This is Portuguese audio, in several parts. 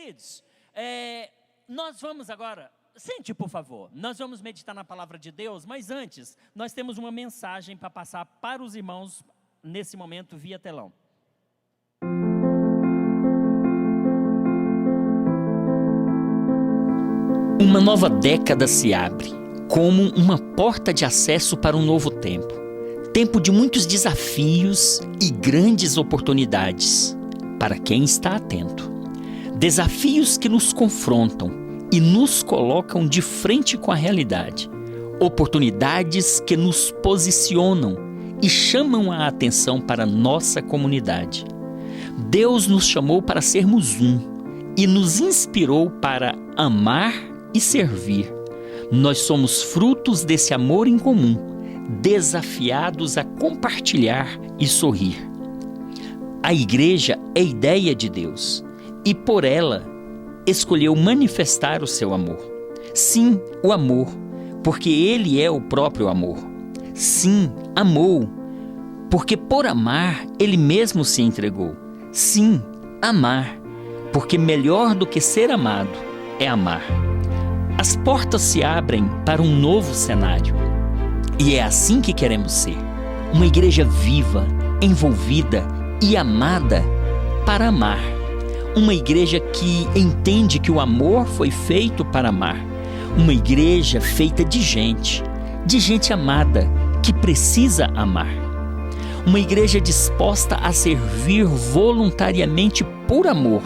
Queridos, nós vamos agora, sente por favor, nós vamos meditar na palavra de Deus, mas antes, nós temos uma mensagem para passar para os irmãos nesse momento via telão. Uma nova década se abre, como uma porta de acesso para um novo tempo. Tempo de muitos desafios e grandes oportunidades, para quem está atento. Desafios que nos confrontam e nos colocam de frente com a realidade. Oportunidades que nos posicionam e chamam a atenção para nossa comunidade. Deus nos chamou para sermos um e nos inspirou para amar e servir. Nós somos frutos desse amor em comum, desafiados a compartilhar e sorrir. A igreja é ideia de Deus e por ela escolheu manifestar o seu amor. Sim, o amor, porque Ele é o próprio amor. Sim, amou, porque por amar Ele mesmo se entregou. Sim, amar, porque melhor do que ser amado é amar. As portas se abrem para um novo cenário. E é assim que queremos ser. Uma igreja viva, envolvida e amada para amar. Uma igreja que entende que o amor foi feito para amar. Uma igreja feita de gente amada, que precisa amar. Uma igreja disposta a servir voluntariamente por amor.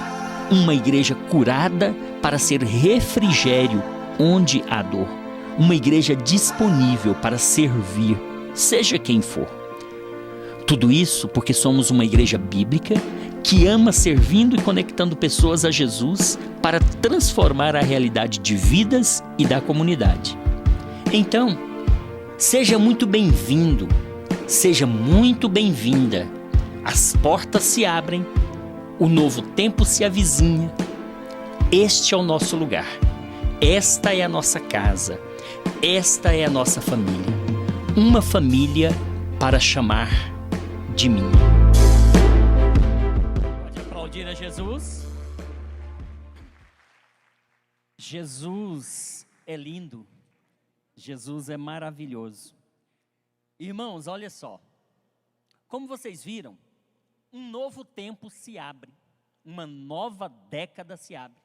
Uma igreja curada para ser refrigério onde há dor. Uma igreja disponível para servir, seja quem for. Tudo isso porque somos uma igreja bíblica que ama servindo e conectando pessoas a Jesus para transformar a realidade de vidas e da comunidade. Então, seja muito bem-vindo, seja muito bem-vinda. As portas se abrem, o novo tempo se avizinha. Este é o nosso lugar. Esta é a nossa casa. Esta é a nossa família. Uma família para chamar de minha. Pode aplaudir a Jesus. Jesus é lindo. Jesus é maravilhoso. Irmãos, olha só. Como vocês viram, um novo tempo se abre. Uma nova década se abre.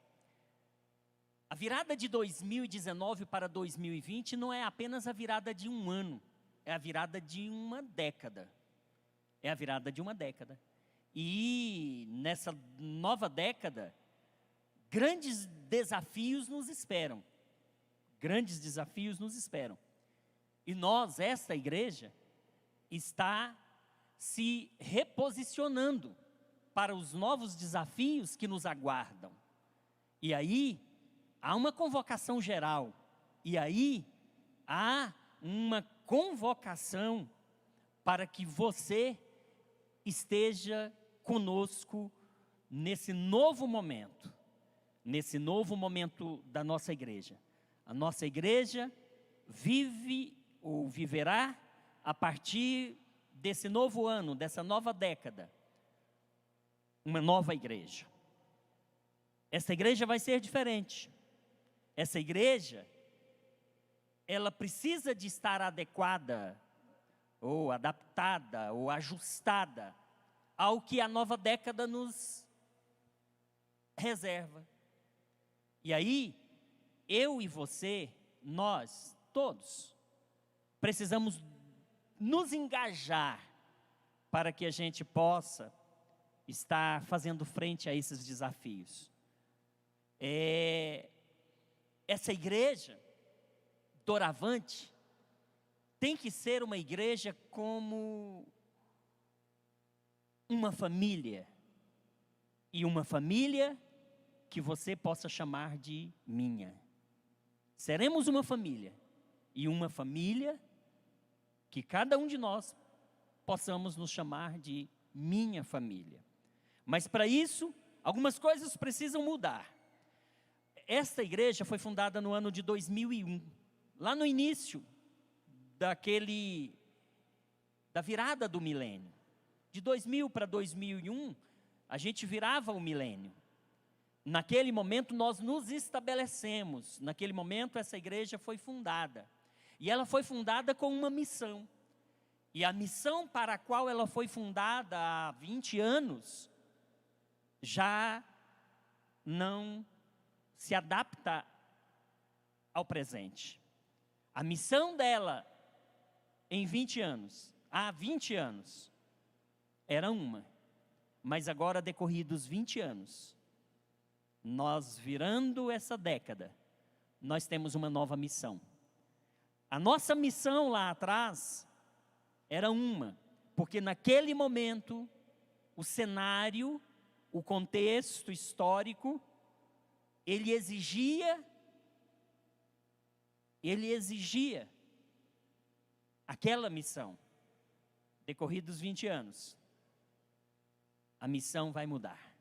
A virada de 2019 para 2020 não é apenas a virada de um ano, é a virada de uma década. É a virada de uma década. E nessa nova década, grandes desafios nos esperam. Grandes desafios nos esperam. E nós, esta igreja, está se reposicionando para os novos desafios que nos aguardam. E aí, há uma convocação geral, e aí há uma convocação para que você esteja conosco nesse novo momento da nossa igreja. A nossa igreja vive ou viverá a partir desse novo ano, dessa nova década, uma nova igreja. Essa igreja vai ser diferente. Essa igreja, ela precisa de estar adequada, ou adaptada, ou ajustada ao que a nova década nos reserva. E aí, eu e você, nós, todos, precisamos nos engajar para que a gente possa estar fazendo frente a esses desafios. Essa igreja, doravante, tem que ser uma igreja como uma família. E uma família que você possa chamar de minha. Seremos uma família. E uma família que cada um de nós possamos nos chamar de minha família. Mas para isso, algumas coisas precisam mudar. Esta igreja foi fundada no ano de 2001, lá no início da virada do milênio. De 2000 para 2001, a gente virava o milênio. Naquele momento nós nos estabelecemos, naquele momento essa igreja foi fundada. E ela foi fundada com uma missão. E a missão para a qual ela foi fundada há 20 anos, já não se adapta ao presente. A missão dela em 20 anos, há 20 anos, era uma. Mas agora, decorridos 20 anos, nós virando essa década, nós temos uma nova missão. A nossa missão lá atrás era uma, porque naquele momento, o cenário, o contexto histórico, ele exigia aquela missão. Decorridos 20 anos, a missão vai mudar.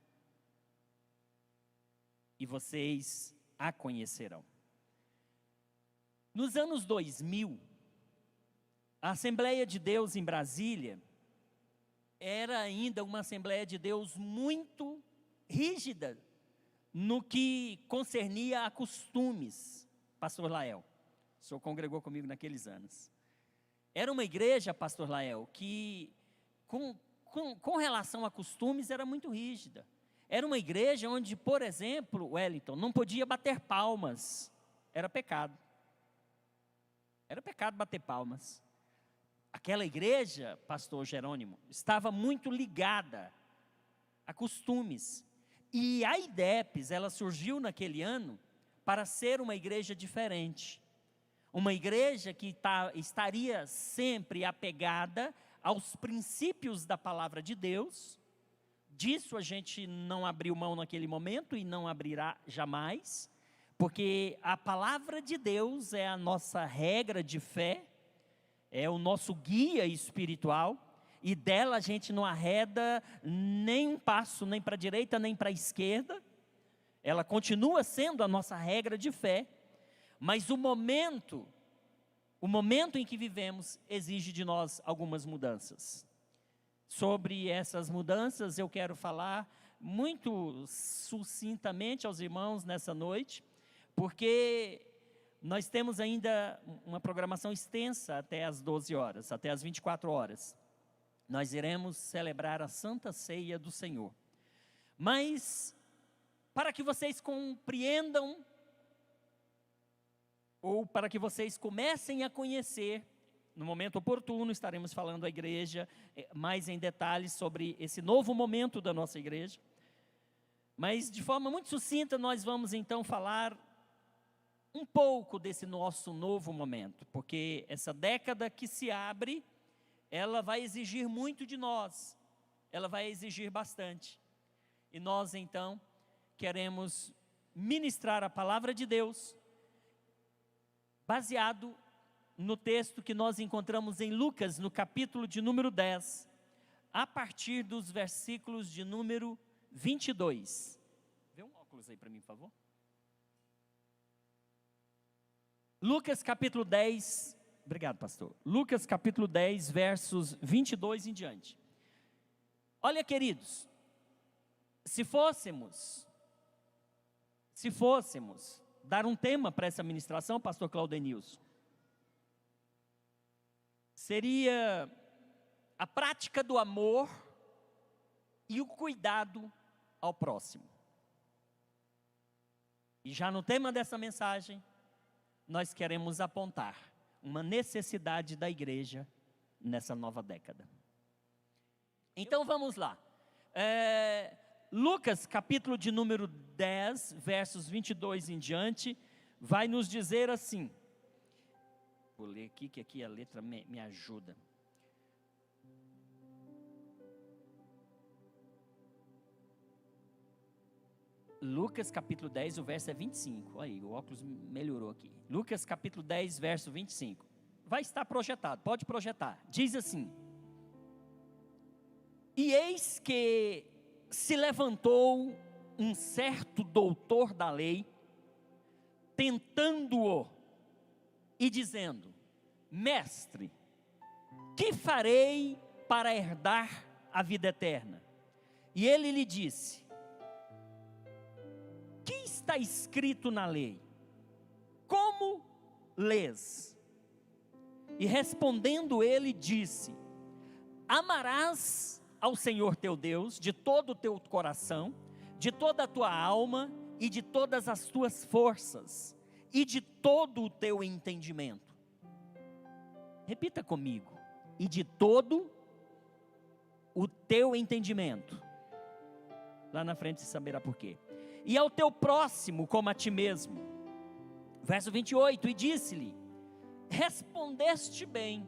E vocês a conhecerão. Nos anos 2000, a Assembleia de Deus em Brasília era ainda uma Assembleia de Deus muito rígida no que concernia a costumes. Pastor Lael, o senhor congregou comigo naqueles anos. Era uma igreja, Pastor Lael, que com relação a costumes era muito rígida. Era uma igreja onde, por exemplo, Wellington, não podia bater palmas. Era pecado. Era pecado bater palmas. Aquela igreja, pastor Jerônimo, estava muito ligada a costumes. E a IDEPES, ela surgiu naquele ano para ser uma igreja diferente. Uma igreja que estaria sempre apegada aos princípios da palavra de Deus. Disso a gente não abriu mão naquele momento e não abrirá jamais. Porque a palavra de Deus é a nossa regra de fé, é o nosso guia espiritual, e dela a gente não arreda nem um passo, nem para a direita, nem para a esquerda. Ela continua sendo a nossa regra de fé, mas o momento em que vivemos exige de nós algumas mudanças. Sobre essas mudanças eu quero falar muito sucintamente aos irmãos nessa noite, porque nós temos ainda uma programação extensa até as 12 horas, até as 24 horas. Nós iremos celebrar a Santa Ceia do Senhor. Mas, para que vocês compreendam, ou para que vocês comecem a conhecer, no momento oportuno estaremos falando à igreja mais em detalhes sobre esse novo momento da nossa igreja. Mas de forma muito sucinta nós vamos então falar um pouco desse nosso novo momento, porque essa década que se abre, ela vai exigir muito de nós, ela vai exigir bastante. E nós então queremos ministrar a palavra de Deus, baseado no texto que nós encontramos em Lucas, no capítulo de número 10, a partir dos versículos de número 22. Vê um óculos aí para mim, por favor. Lucas capítulo 10, obrigado pastor. Lucas capítulo 10, versos 22 em diante. Olha, queridos, se fôssemos dar um tema para essa ministração, pastor Claudenilson, seria a prática do amor e o cuidado ao próximo. E já no tema dessa mensagem, nós queremos apontar uma necessidade da igreja nessa nova década. Então vamos lá. Lucas, capítulo de número 10, versos 22 em diante, vai nos dizer assim. Vou ler aqui, que aqui a letra me ajuda. Lucas capítulo 10, o verso é 25. Aí, o óculos melhorou aqui. Lucas capítulo 10, verso 25. Vai estar projetado, pode projetar. Diz assim: E eis que se levantou um certo doutor da lei, tentando-o e dizendo: Mestre, que farei para herdar a vida eterna? E ele lhe disse: está escrito na lei? Como lês? E respondendo ele disse: amarás ao Senhor teu Deus de todo o teu coração, de toda a tua alma e de todas as tuas forças e de todo o teu entendimento. Repita comigo: e de todo o teu entendimento. Lá na frente você saberá por quê. E ao teu próximo como a ti mesmo. Verso 28, e disse-lhe: respondeste bem,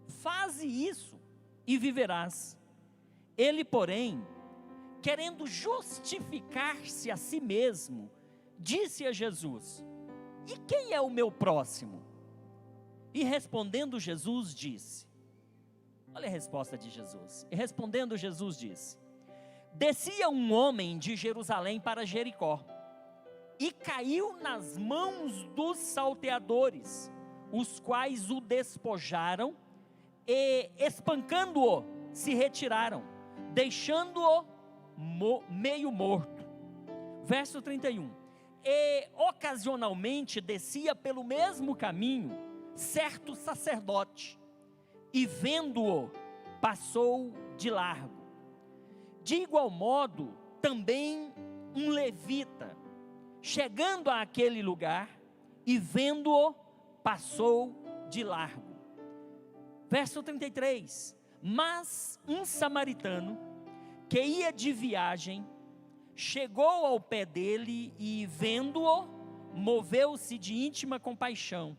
faze isso e viverás. Ele, porém, querendo justificar-se a si mesmo, disse a Jesus: e quem é o meu próximo? E respondendo Jesus disse, olha a resposta de Jesus. E respondendo Jesus disse: descia um homem de Jerusalém para Jericó, e caiu nas mãos dos salteadores, os quais o despojaram, e espancando-o, se retiraram, deixando-o meio morto. Verso 31. E ocasionalmente descia pelo mesmo caminho certo sacerdote, e vendo-o, passou de largo. De igual modo, também um levita, chegando àquele lugar, e vendo-o, passou de largo. Verso 33. Mas um samaritano, que ia de viagem, chegou ao pé dele e, vendo-o, moveu-se de íntima compaixão,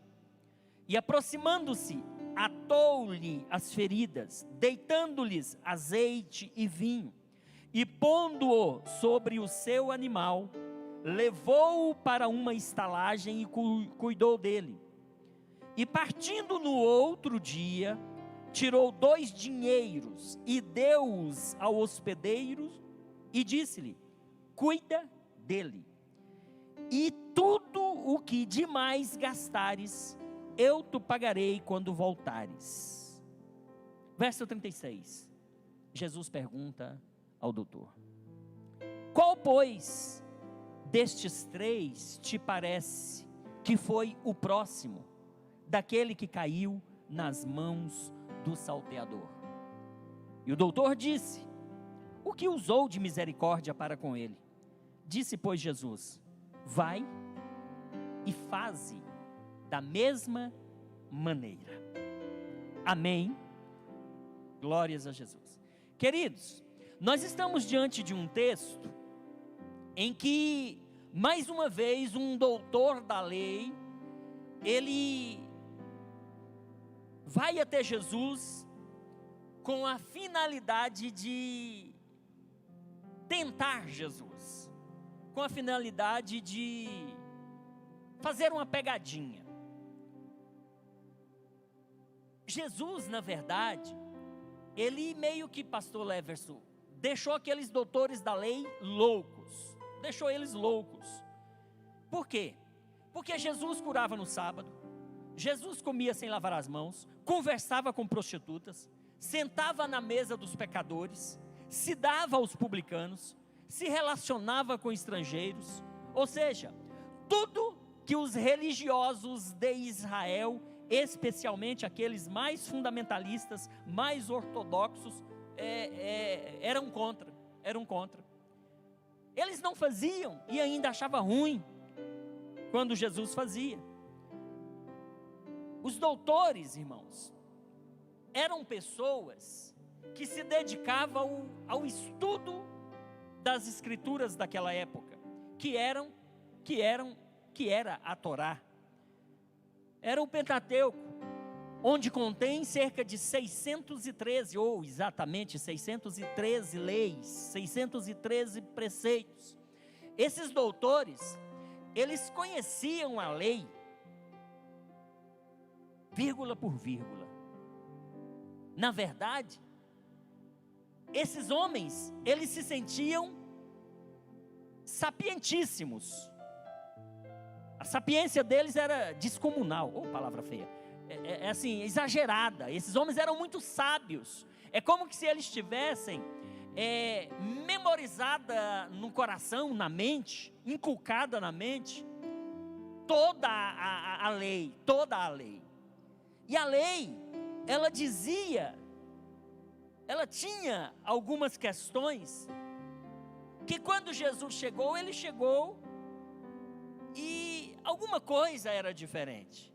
e aproximando-se, atou-lhe as feridas, deitando-lhes azeite e vinho, e pondo-o sobre o seu animal, levou-o para uma estalagem e cuidou dele. E partindo no outro dia, tirou 2 dinheiros e deu-os ao hospedeiro e disse-lhe: cuida dele, e tudo o que demais gastares, eu te pagarei quando voltares. Verso 36. Jesus pergunta ao doutor: qual, pois, destes 3 te parece que foi o próximo daquele que caiu nas mãos do salteador? E o doutor disse: o que usou de misericórdia para com ele? Disse, pois, Jesus: vai e faze da mesma maneira. Amém. Glórias a Jesus. Queridos, nós estamos diante de um texto em que, mais uma vez, um doutor da lei, ele vai até Jesus com a finalidade de tentar Jesus, com a finalidade de fazer uma pegadinha. Jesus, na verdade, ele meio que, pastor Leverson, deixou aqueles doutores da lei loucos, deixou eles loucos. Por quê? Porque Jesus curava no sábado, Jesus comia sem lavar as mãos, conversava com prostitutas, sentava na mesa dos pecadores, se dava aos publicanos, se relacionava com estrangeiros, ou seja, tudo que os religiosos de Israel, especialmente aqueles mais fundamentalistas, mais ortodoxos, eram contra. Eles não faziam e ainda achavam ruim quando Jesus fazia. Os doutores, irmãos, eram pessoas que se dedicavam ao estudo das escrituras daquela época, que era a Torá. Era o Pentateuco, onde contém cerca de 613, ou exatamente 613 leis, 613 preceitos. Esses doutores, eles conheciam a lei, vírgula por vírgula. Na verdade, esses homens, eles se sentiam sapientíssimos. A sapiência deles era descomunal. Palavra feia. Assim, exagerada. Esses homens eram muito sábios. É como que se eles tivessem memorizada no coração, na mente, inculcada na mente, toda a lei, toda a lei. E a lei, ela dizia, ela tinha algumas questões, que quando Jesus chegou, ele chegou e alguma coisa era diferente.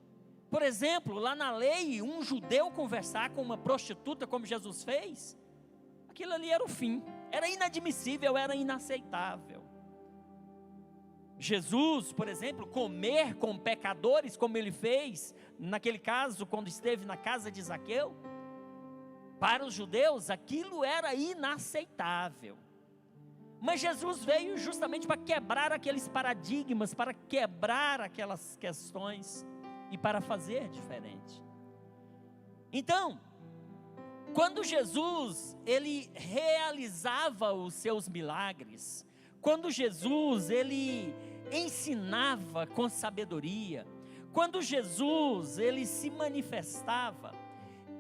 Por exemplo, lá na lei, um judeu conversar com uma prostituta como Jesus fez, aquilo ali era o fim, era inadmissível, era inaceitável. Jesus, por exemplo, comer com pecadores, como ele fez, naquele caso, quando esteve na casa de Zaqueu, para os judeus, aquilo era inaceitável. Mas Jesus veio justamente para quebrar aqueles paradigmas, para quebrar aquelas questões e para fazer diferente. Então, quando Jesus, ele realizava os seus milagres, quando Jesus, ele ensinava com sabedoria, quando Jesus, ele se manifestava,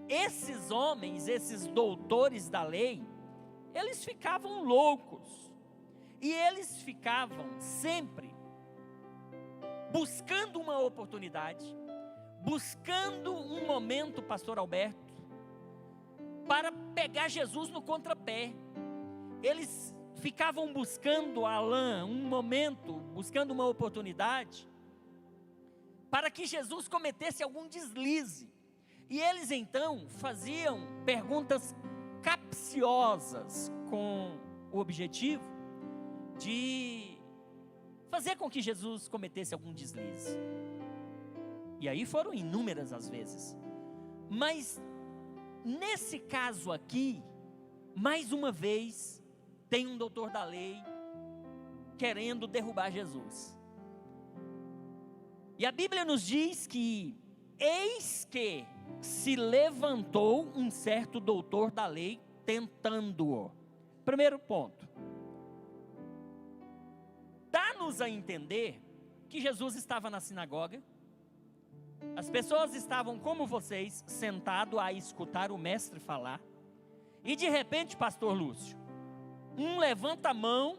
esses homens, esses doutores da lei, eles ficavam loucos, e eles ficavam sempre buscando uma oportunidade, buscando um momento, pastor Alberto, para pegar Jesus no contrapé. Eles ficavam buscando, Alain, um momento, buscando uma oportunidade, para que Jesus cometesse algum deslize. E eles então faziam perguntas capciosas, com o objetivo de fazer com que Jesus cometesse algum deslize. E aí foram inúmeras as vezes. Mas nesse caso aqui, mais uma vez, tem um doutor da lei querendo derrubar Jesus. E a Bíblia nos diz que eis que se levantou um certo doutor da lei tentando-o. Primeiro ponto, dá-nos a entender que Jesus estava na sinagoga, as pessoas estavam como vocês, sentados a escutar o mestre falar, e de repente, pastor Lúcio, um levanta a mão,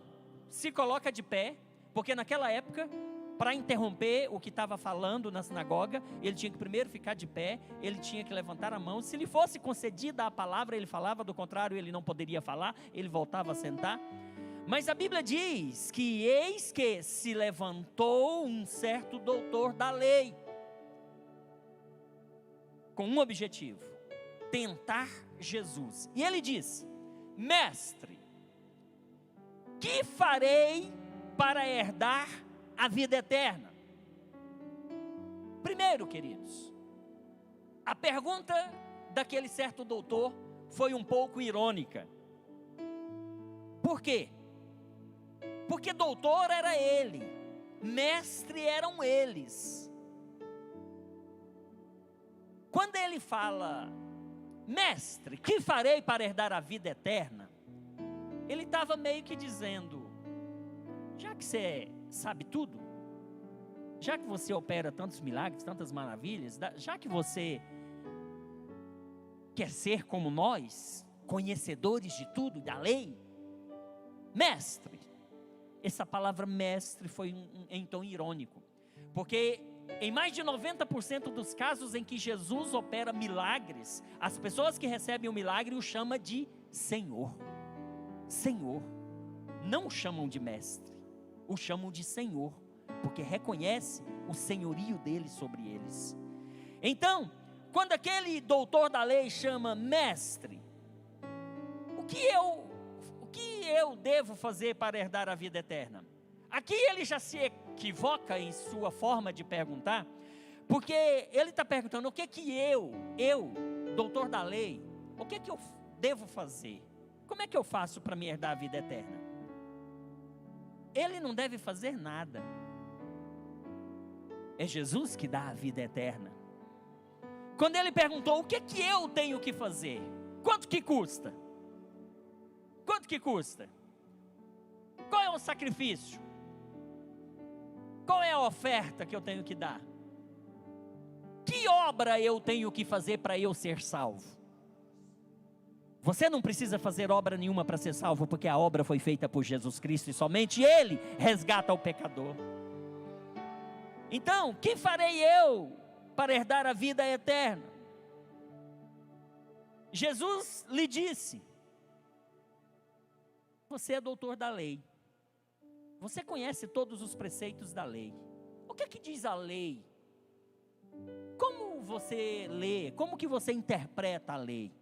se coloca de pé, porque naquela época, para interromper o que estava falando na sinagoga, ele tinha que primeiro ficar de pé, ele tinha que levantar a mão, se lhe fosse concedida a palavra, ele falava, do contrário, ele não poderia falar, ele voltava a sentar. Mas a Bíblia diz que eis que se levantou um certo doutor da lei, com um objetivo, tentar Jesus. E ele diz: mestre, que farei para herdar a vida eterna? Primeiro, queridos, a pergunta daquele certo doutor foi um pouco irônica. Por quê? Porque doutor era ele, mestre eram eles. Quando ele fala, mestre, que farei para herdar a vida eterna? Ele estava meio que dizendo, já que você sabe tudo, já que você opera tantos milagres, tantas maravilhas, já que você quer ser como nós, conhecedores de tudo, da lei, mestre. Essa palavra mestre foi em tom irônico, porque em mais de 90% dos casos em que Jesus opera milagres, as pessoas que recebem o milagre o chamam de Senhor. Senhor, não o chamam de mestre, o chamam de Senhor, porque reconhece o senhorio dele sobre eles. Então, quando aquele doutor da lei chama mestre, o que eu devo fazer para herdar a vida eterna? Aqui ele já se equivoca em sua forma de perguntar, porque ele está perguntando, o que eu, doutor da lei, o que eu devo fazer? Como é que eu faço para me herdar a vida eterna? Ele não deve fazer nada. É Jesus que dá a vida eterna. Quando ele perguntou, o que eu tenho que fazer? Quanto que custa? Quanto que custa? Qual é o sacrifício? Qual é a oferta que eu tenho que dar? Que obra eu tenho que fazer para eu ser salvo? Você não precisa fazer obra nenhuma para ser salvo, porque a obra foi feita por Jesus Cristo e somente Ele resgata o pecador. Então, que farei eu para herdar a vida eterna? Jesus lhe disse: você é doutor da lei, você conhece todos os preceitos da lei. O que é que diz a lei? Como você lê? Como que você interpreta a lei?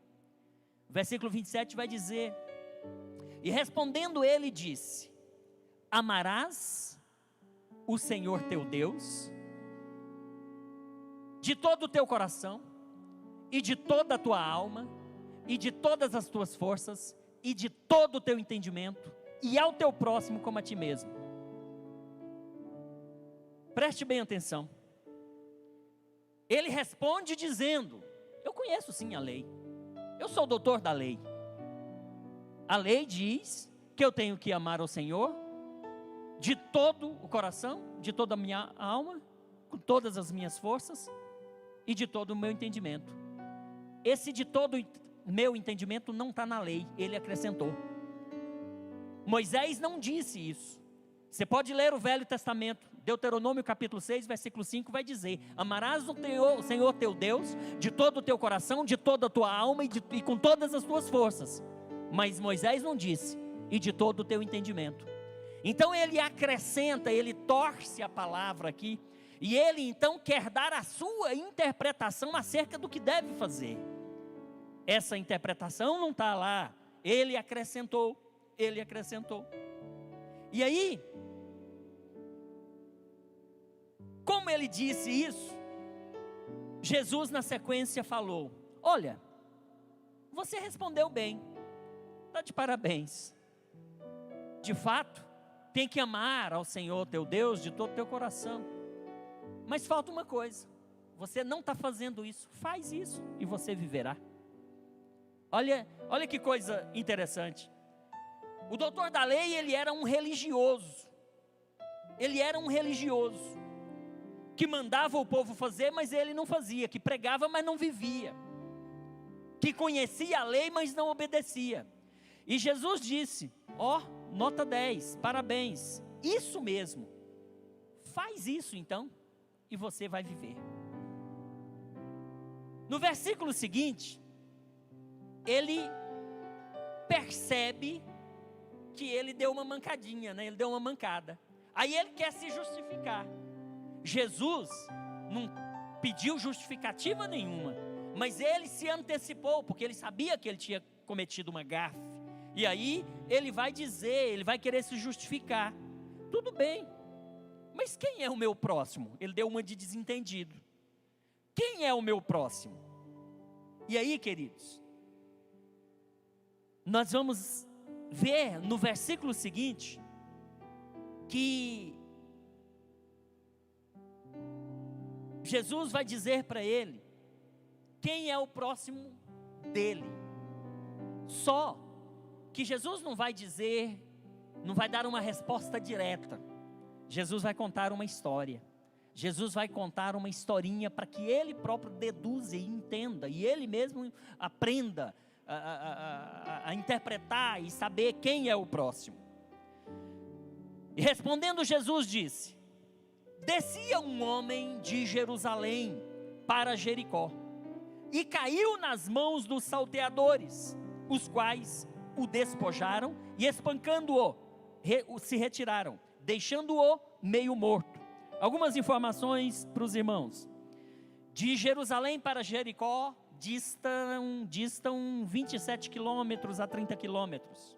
O versículo 27 vai dizer: e respondendo ele disse: amarás o Senhor teu Deus de todo o teu coração, e de toda a tua alma, e de todas as tuas forças, e de todo o teu entendimento, e ao teu próximo como a ti mesmo. Preste bem atenção. Ele responde dizendo: eu conheço sim a lei, eu sou o doutor da lei. A lei diz que eu tenho que amar ao Senhor de todo o coração, de toda a minha alma, com todas as minhas forças e de todo o meu entendimento. Esse de todo o meu entendimento não está na lei, ele acrescentou. Moisés não disse isso. Você pode ler o Velho Testamento, Deuteronômio capítulo 6, versículo 5 vai dizer: amarás o Senhor teu Deus de todo o teu coração, de toda a tua alma e com todas as tuas forças. Mas Moisés não disse: e de todo o teu entendimento. Então ele acrescenta, ele torce a palavra aqui, e ele então quer dar a sua interpretação acerca do que deve fazer. Essa interpretação não está lá, ele acrescentou. E aí, como ele disse isso, Jesus na sequência falou: olha, você respondeu bem, está de parabéns. De fato, tem que amar ao Senhor teu Deus de todo o teu coração. Mas falta uma coisa: você não está fazendo isso. Faz isso e você viverá. Olha que coisa interessante. O doutor da lei, ele era um religioso. Ele era um religioso que mandava o povo fazer, mas ele não fazia. Que pregava, mas não vivia. Que conhecia a lei, mas não obedecia. E Jesus disse: ó, nota 10, parabéns, isso mesmo. Faz isso então e você vai viver. No versículo seguinte, ele percebe que ele deu uma mancadinha, né? Ele deu uma mancada. Aí ele quer se justificar. Jesus não pediu justificativa nenhuma, mas ele se antecipou, porque ele sabia que ele tinha cometido uma gafe. E aí ele vai dizer, ele vai querer se justificar. Tudo bem, mas quem é o meu próximo? Ele deu uma de desentendido. Quem é o meu próximo? E aí, queridos, nós vamos ver no versículo seguinte que Jesus vai dizer para ele quem é o próximo dele. Só que Jesus não vai dizer, não vai dar uma resposta direta. Jesus vai contar uma história. Jesus vai contar uma historinha para que ele próprio deduza e entenda, e ele mesmo aprenda a interpretar e saber quem é o próximo. E respondendo Jesus disse: descia um homem de Jerusalém para Jericó, e caiu nas mãos dos salteadores, os quais o despojaram e espancando-o, se retiraram, deixando-o meio morto. Algumas informações para os irmãos. De Jerusalém para Jericó distam 27 quilômetros a 30 quilômetros.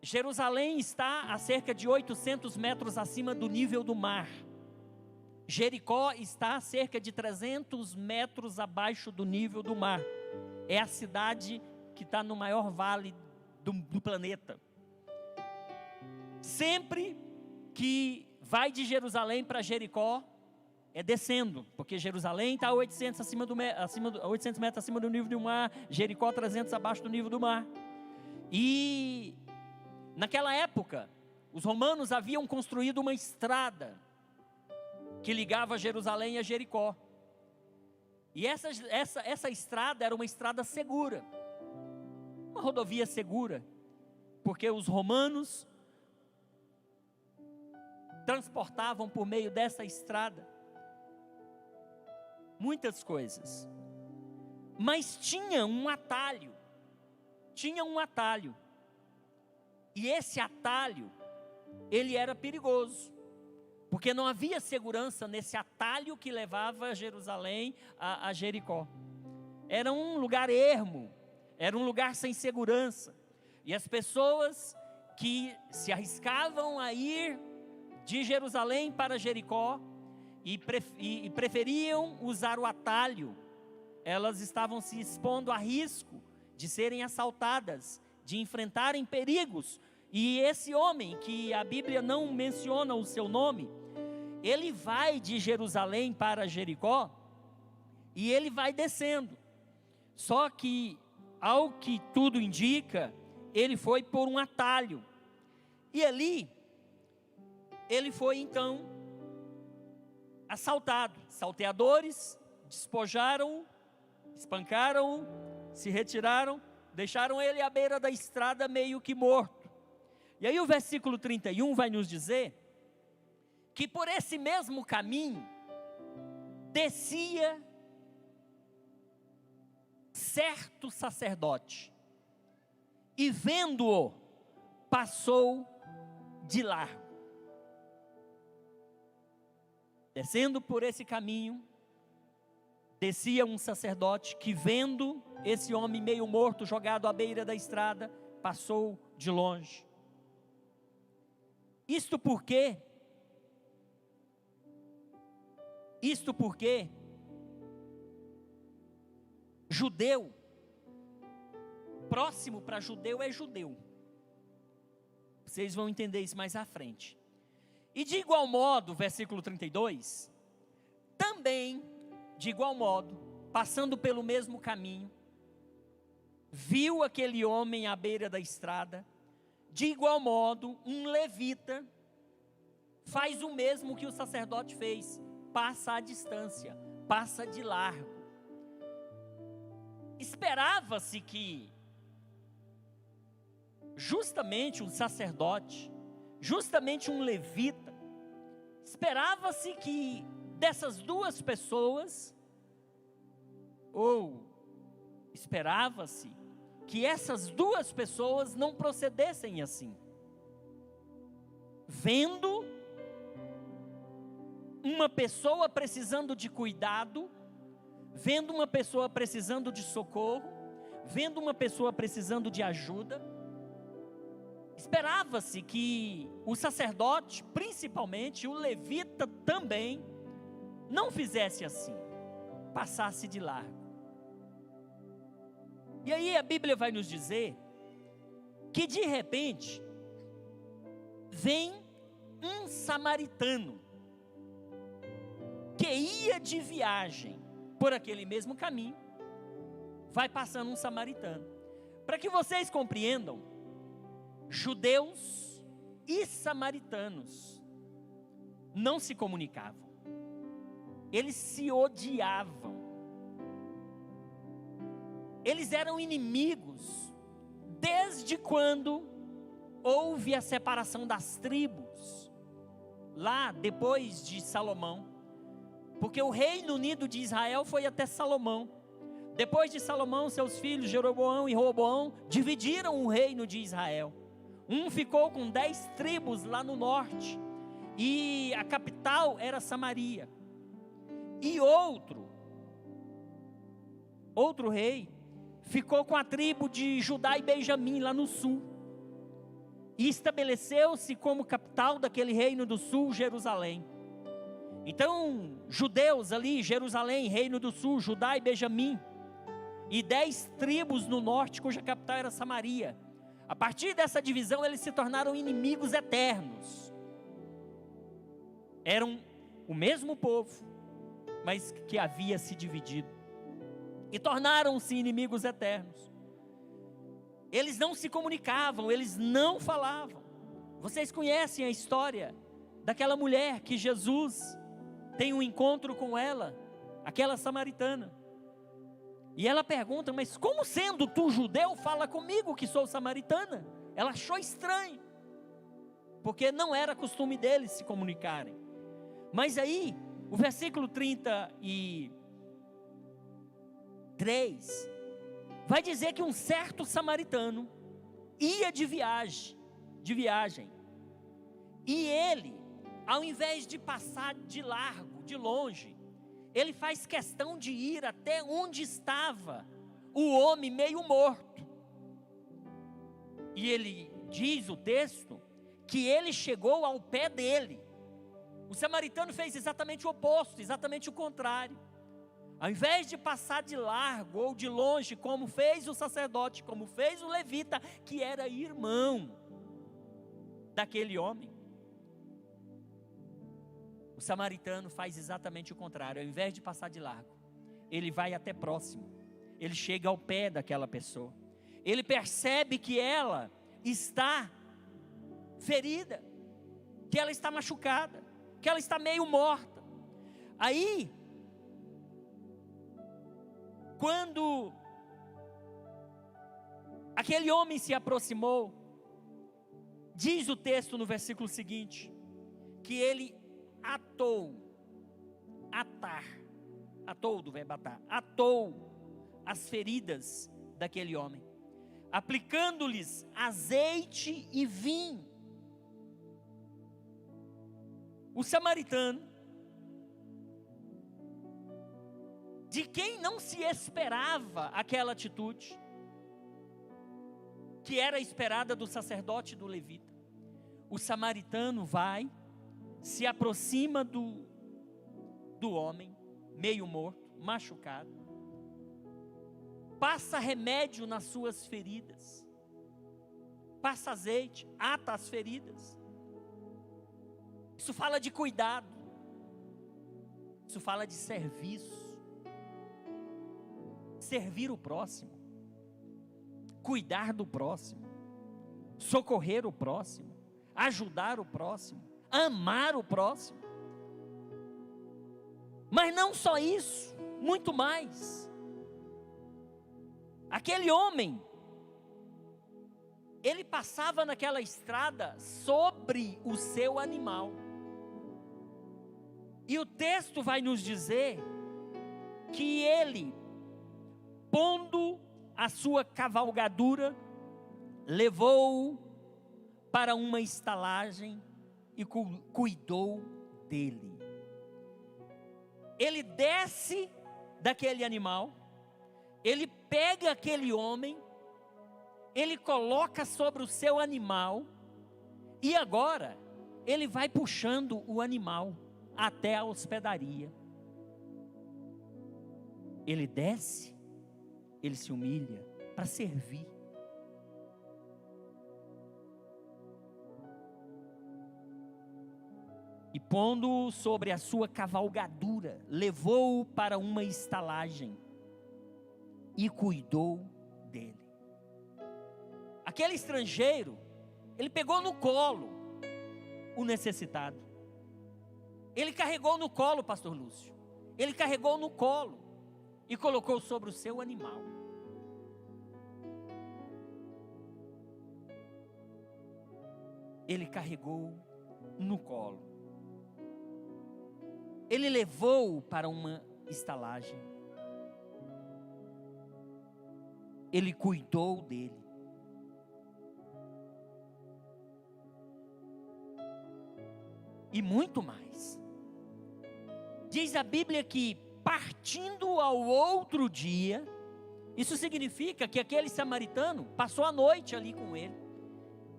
Jerusalém está a cerca de 800 metros acima do nível do mar. Jericó está a cerca de 300 metros abaixo do nível do mar. É a cidade que está no maior vale do planeta. Sempre que vai de Jerusalém para Jericó, é descendo, porque Jerusalém está a 800 metros acima do nível do mar, Jericó 300 abaixo do nível do mar. E naquela época, os romanos haviam construído uma estrada que ligava Jerusalém a Jericó. E essa estrada era uma estrada segura, uma rodovia segura, porque os romanos transportavam por meio dessa estrada muitas coisas. Mas tinha um atalho. E esse atalho, ele era perigoso, porque não havia segurança nesse atalho que levava a Jerusalém a Jericó. Era um lugar ermo, era um lugar sem segurança. E as pessoas que se arriscavam a ir de Jerusalém para Jericó e preferiam usar o atalho, elas estavam se expondo a risco de serem assaltadas, de enfrentarem perigos. E esse homem, que a Bíblia não menciona o seu nome, ele vai de Jerusalém para Jericó e ele vai descendo. Só que, ao que tudo indica, ele foi por um atalho. E ali, ele foi então assaltado. Salteadores despojaram-o, espancaram-o, se retiraram, deixaram ele à beira da estrada meio que morto. E aí o versículo 31 vai nos dizer que por esse mesmo caminho descia certo sacerdote, e vendo-o, passou de largo. Descendo por esse caminho, descia um sacerdote que, vendo esse homem meio morto jogado à beira da estrada, passou de longe. Isto porque judeu, próximo para judeu é judeu. Vocês vão entender isso mais à frente. E de igual modo, versículo 32, também, de igual modo, passando pelo mesmo caminho, viu aquele homem à beira da estrada. De igual modo, um levita faz o mesmo que o sacerdote fez, passa à distância, passa de largo. Esperava-se que justamente um sacerdote, justamente um levita, esperava-se que dessas duas pessoas, ou esperava-se que essas duas pessoas não procedessem assim. Vendo uma pessoa precisando de cuidado, vendo uma pessoa precisando de socorro, vendo uma pessoa precisando de ajuda, esperava-se que o sacerdote, principalmente o levita também, não fizesse assim, passasse de largo. E aí a Bíblia vai nos dizer que de repente vem um samaritano que ia de viagem por aquele mesmo caminho. Vai passando um samaritano. Para que vocês compreendam, judeus e samaritanos não se comunicavam. Eles se odiavam. Eles eram inimigos desde quando houve a separação das tribos, lá depois de Salomão. Porque o Reino Unido de Israel foi até Salomão. Depois de Salomão, seus filhos Jeroboão e Roboão dividiram o reino de Israel. Um ficou com 10 tribos lá no norte, e a capital era Samaria. E outro rei ficou com a tribo de Judá e Benjamim lá no sul, e estabeleceu-se como capital daquele reino do sul, Jerusalém. Então, judeus ali, Jerusalém, reino do sul, Judá e Benjamim, e 10 tribos no norte, cuja capital era Samaria. A partir dessa divisão, eles se tornaram inimigos eternos. Eram o mesmo povo, mas que havia se dividido, e tornaram-se inimigos eternos. Eles não se comunicavam, eles não falavam. Vocês conhecem a história daquela mulher que Jesus tem um encontro com ela, aquela samaritana. E ela pergunta: mas como sendo tu judeu, fala comigo que sou samaritana? Ela achou estranho, porque não era costume deles se comunicarem. Mas aí, o versículo 33 vai dizer que um certo samaritano ia de viagem, e ele, ao invés de passar de largo, de longe, ele faz questão de ir até onde estava o homem meio morto. E ele diz, o texto, que ele chegou ao pé dele. O samaritano fez exatamente o oposto, exatamente o contrário. Ao invés de passar de largo ou de longe, como fez o sacerdote, como fez o levita, que era irmão daquele homem, o samaritano faz exatamente o contrário. Ao invés de passar de largo, ele vai até próximo. Ele chega ao pé daquela pessoa. Ele percebe que ela está ferida, que ela está machucada, que ela está meio morta. Aí, quando aquele homem se aproximou, diz o texto no versículo seguinte, que ele atou as feridas daquele homem, aplicando-lhes azeite e vinho. O samaritano, de quem não se esperava aquela atitude, que era esperada do sacerdote e do levita, o samaritano vai, se aproxima do homem, meio morto, machucado, passa remédio nas suas feridas, passa azeite, ata as feridas. Isso fala de cuidado, isso fala de serviço, servir o próximo, cuidar do próximo, socorrer o próximo, ajudar o próximo, amar o próximo. Mas não só isso, muito mais. Aquele homem, ele passava naquela estrada sobre o seu animal. E o texto vai nos dizer que ele, pondo a sua cavalgadura, levou-o para uma estalagem e cuidou dele. Ele desce daquele animal, ele pega aquele homem, ele coloca sobre o seu animal, e agora ele vai puxando o animal até a hospedaria. Ele desce, ele se humilha para servir. E pondo-o sobre a sua cavalgadura, levou-o para uma estalagem e cuidou dele. Aquele estrangeiro, ele pegou no colo o necessitado. Ele carregou no colo, pastor Lúcio. Ele carregou no colo e colocou sobre o seu animal. Ele carregou no colo. Ele levou-o para uma estalagem. Ele cuidou dele. E muito mais. Diz a Bíblia que, partindo ao outro dia, isso significa que aquele samaritano passou a noite ali com ele,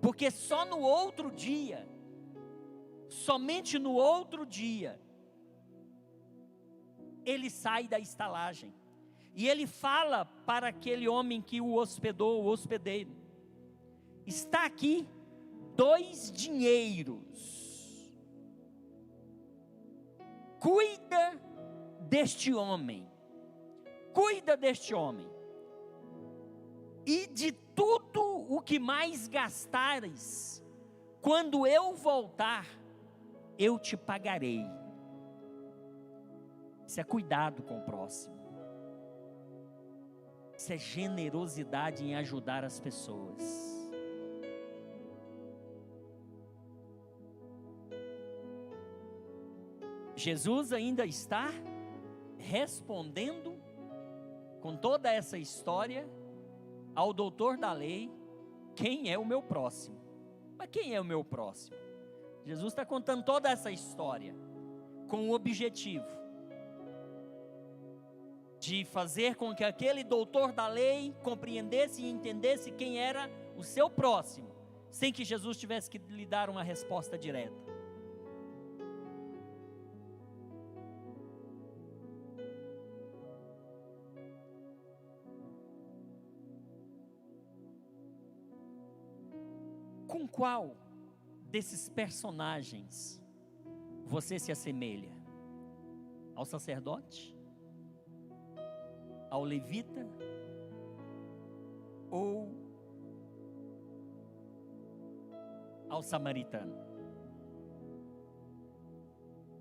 porque só no outro dia, somente no outro dia, ele sai da estalagem, e ele fala para aquele homem que o hospedou, o hospedeiro: está aqui 2 dinheiros, cuida deste homem, e de tudo o que mais gastares, quando eu voltar, eu te pagarei. Isso é cuidado com o próximo. Isso é generosidade em ajudar as pessoas. Jesus ainda está respondendo com toda essa história ao doutor da lei: quem é o meu próximo? Mas quem é o meu próximo? Jesus está contando toda essa história com o objetivo de fazer com que aquele doutor da lei compreendesse e entendesse quem era o seu próximo, sem que Jesus tivesse que lhe dar uma resposta direta. Com qual desses personagens você se assemelha? Ao sacerdote? Ao levita? Ou ao samaritano?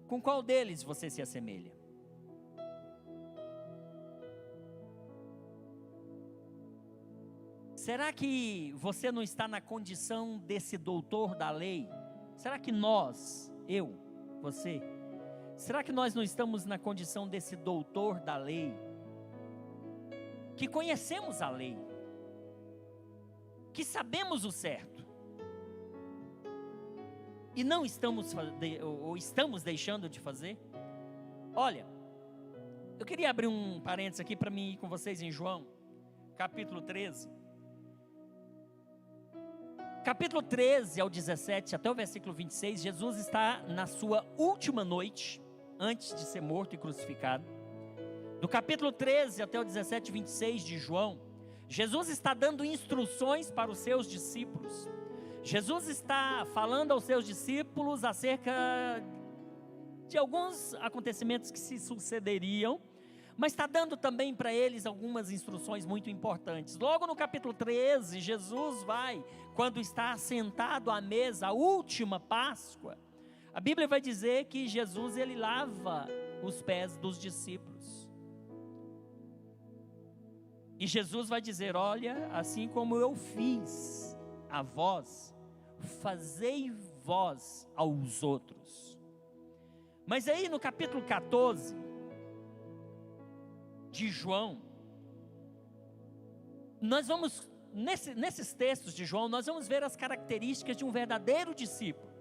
Com qual deles você se assemelha? Será que você não está na condição desse doutor da lei? Será que nós, eu, você, será que nós não estamos na condição desse doutor da lei? Que conhecemos a lei, que sabemos o certo, e não estamos, ou estamos deixando de fazer? Olha, eu queria abrir um parênteses aqui para mim ir com vocês em João, capítulo 13. Capítulo 13 ao 17, até o versículo 26, Jesus está na sua última noite, antes de ser morto e crucificado. Do capítulo 13 até o 17, 26 de João, Jesus está dando instruções para os seus discípulos. Jesus está falando aos seus discípulos acerca de alguns acontecimentos que se sucederiam, mas está dando também para eles algumas instruções muito importantes. Logo no capítulo 13, Jesus vai, quando está sentado à mesa, a última Páscoa, a Bíblia vai dizer que Jesus, ele lava os pés dos discípulos. E Jesus vai dizer: olha, assim como eu fiz a vós, fazei vós aos outros. Mas aí no capítulo 14 de João, nós vamos, nesses textos de João, nós vamos ver as características de um verdadeiro discípulo.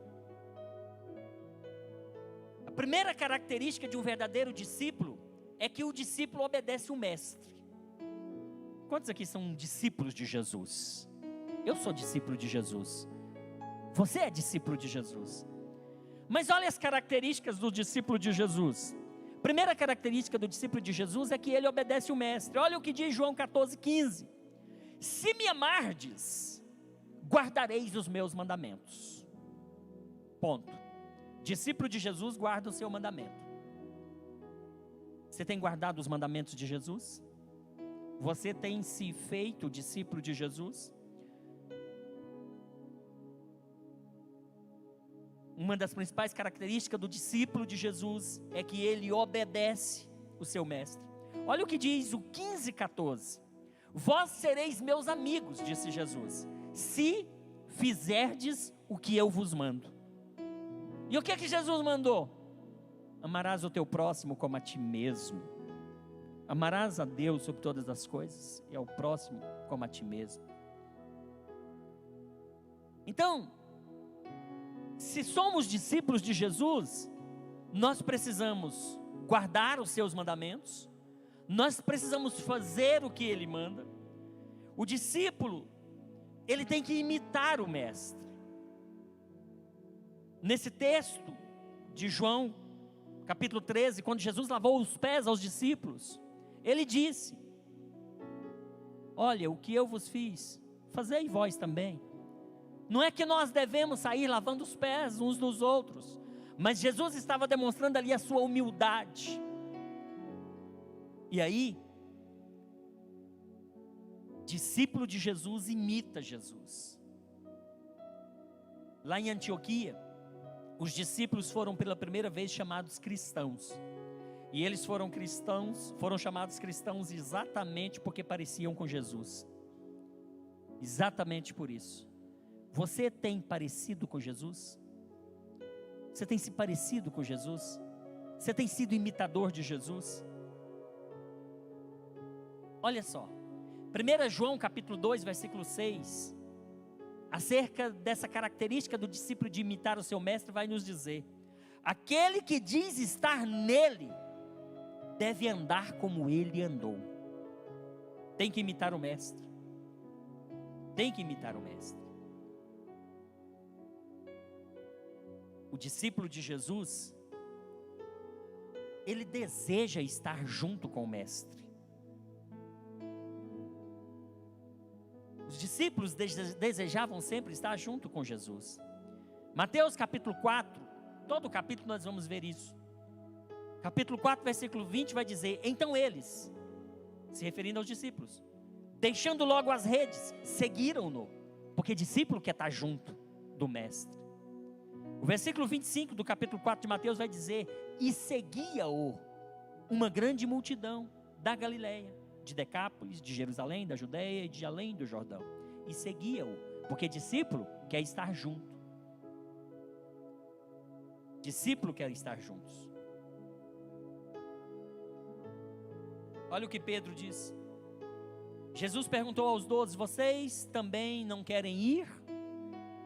A primeira característica de um verdadeiro discípulo é que o discípulo obedece o mestre. Quantos aqui são discípulos de Jesus? Eu sou discípulo de Jesus. Você é discípulo de Jesus. Mas olha as características do discípulo de Jesus. Primeira característica do discípulo de Jesus é que ele obedece o mestre. Olha o que diz João 14,15. Se me amardes, guardareis os meus mandamentos. Ponto. Discípulo de Jesus guarda o seu mandamento. Você tem guardado os mandamentos de Jesus? Você tem se feito discípulo de Jesus? Uma das principais características do discípulo de Jesus é que ele obedece o seu mestre. Olha o que diz o 15,14. Vós sereis meus amigos, disse Jesus, se fizerdes o que eu vos mando. E o que é que Jesus mandou? Amarás o teu próximo como a ti mesmo. Amarás a Deus sobre todas as coisas e ao próximo como a ti mesmo. Então, se somos discípulos de Jesus, nós precisamos guardar os seus mandamentos, nós precisamos fazer o que ele manda. O discípulo, ele tem que imitar o mestre. Nesse texto de João, capítulo 13, quando Jesus lavou os pés aos discípulos, ele disse: olha, o que eu vos fiz, fazei vós também. Não é que nós devemos sair lavando os pés uns dos outros, mas Jesus estava demonstrando ali a sua humildade. E aí, discípulo de Jesus imita Jesus. Lá em Antioquia, os discípulos foram pela primeira vez chamados cristãos. E eles foram cristãos, foram chamados cristãos exatamente porque pareciam com Jesus. Exatamente por isso. Você tem parecido com Jesus? Você tem se parecido com Jesus? Você tem sido imitador de Jesus? Olha só, 1 João capítulo 2, versículo 6, acerca dessa característica do discípulo de imitar o seu mestre, vai nos dizer: aquele que diz estar nele, deve andar como ele andou. Tem que imitar o mestre. Tem que imitar o mestre. O discípulo de Jesus, ele deseja estar junto com o mestre. Os discípulos desejavam sempre estar junto com Jesus. Mateus capítulo 4, todo o capítulo nós vamos ver isso. Capítulo 4, versículo 20 vai dizer: então eles, se referindo aos discípulos, deixando logo as redes, seguiram-no, porque discípulo quer estar junto do mestre. O versículo 25 do capítulo 4 de Mateus vai dizer: e seguia-o uma grande multidão da Galileia, de Decápolis, de Jerusalém, da Judeia e de além do Jordão. E seguia-o, porque discípulo quer estar junto. Discípulo quer estar juntos. Olha o que Pedro diz. Jesus perguntou aos 12: vocês também não querem ir?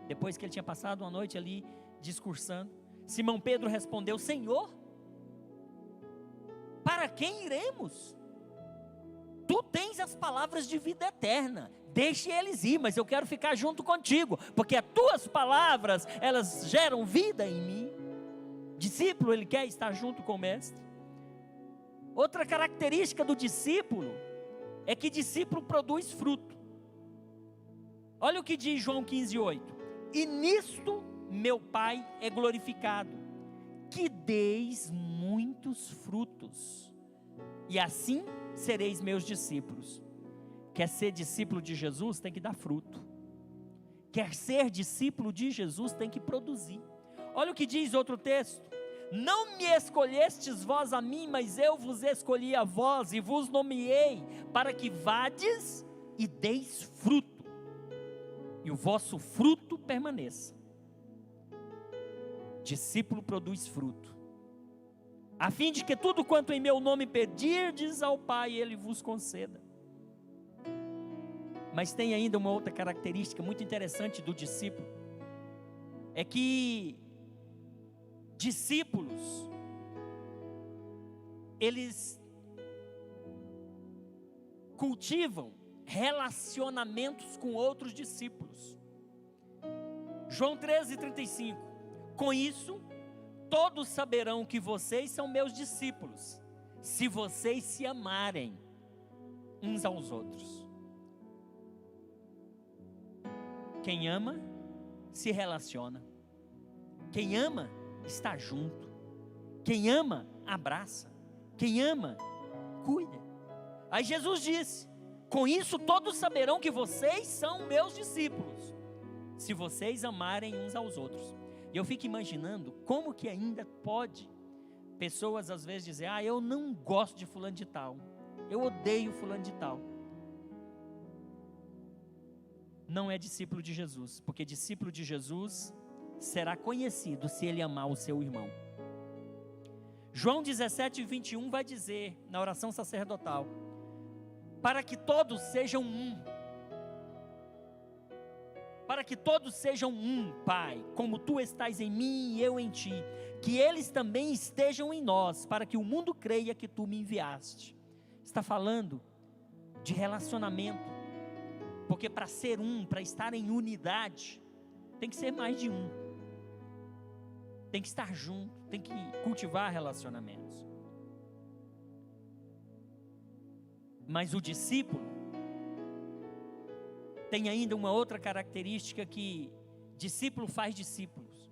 Depois que ele tinha passado uma noite ali discursando, Simão Pedro respondeu: Senhor, para quem iremos? Tu tens as palavras de vida eterna, deixe eles ir, mas eu quero ficar junto contigo, porque as tuas palavras, elas geram vida em mim. Discípulo, ele quer estar junto com o mestre. Outra característica do discípulo é que discípulo produz fruto. Olha o que diz João 15:8: e nisto meu Pai é glorificado, que deis muitos frutos, e assim sereis meus discípulos. Quer ser discípulo de Jesus, tem que dar fruto. Quer ser discípulo de Jesus, tem que produzir. Olha o que diz outro texto: não me escolhestes vós a mim, mas eu vos escolhi a vós, e vos nomeei, para que vades e deis fruto, e o vosso fruto permaneça. Discípulo produz fruto, a fim de que tudo quanto em meu nome pedirdes ao Pai, Ele vos conceda. Mas tem ainda uma outra característica muito interessante do discípulo, é que discípulos, eles cultivam relacionamentos com outros discípulos. João 13:35: com isso, todos saberão que vocês são meus discípulos, se vocês se amarem uns aos outros. Quem ama, se relaciona. Quem ama, está junto. Quem ama, abraça. Quem ama, cuida. Aí Jesus disse: com isso todos saberão que vocês são meus discípulos, se vocês amarem uns aos outros. E eu fico imaginando como que ainda pode pessoas às vezes dizer: eu não gosto de fulano de tal, eu odeio fulano de tal. Não é discípulo de Jesus, porque discípulo de Jesus será conhecido se ele amar o seu irmão. João 17:21 vai dizer, na oração sacerdotal: para que todos sejam um. Para que todos sejam um, Pai, como tu estás em mim e eu em ti, que eles também estejam em nós, para que o mundo creia que tu me enviaste. Está falando de relacionamento, porque para ser um, para estar em unidade, tem que ser mais de um, tem que estar junto, tem que cultivar relacionamentos. Mas o discípulo tem ainda uma outra característica, que discípulo faz discípulos.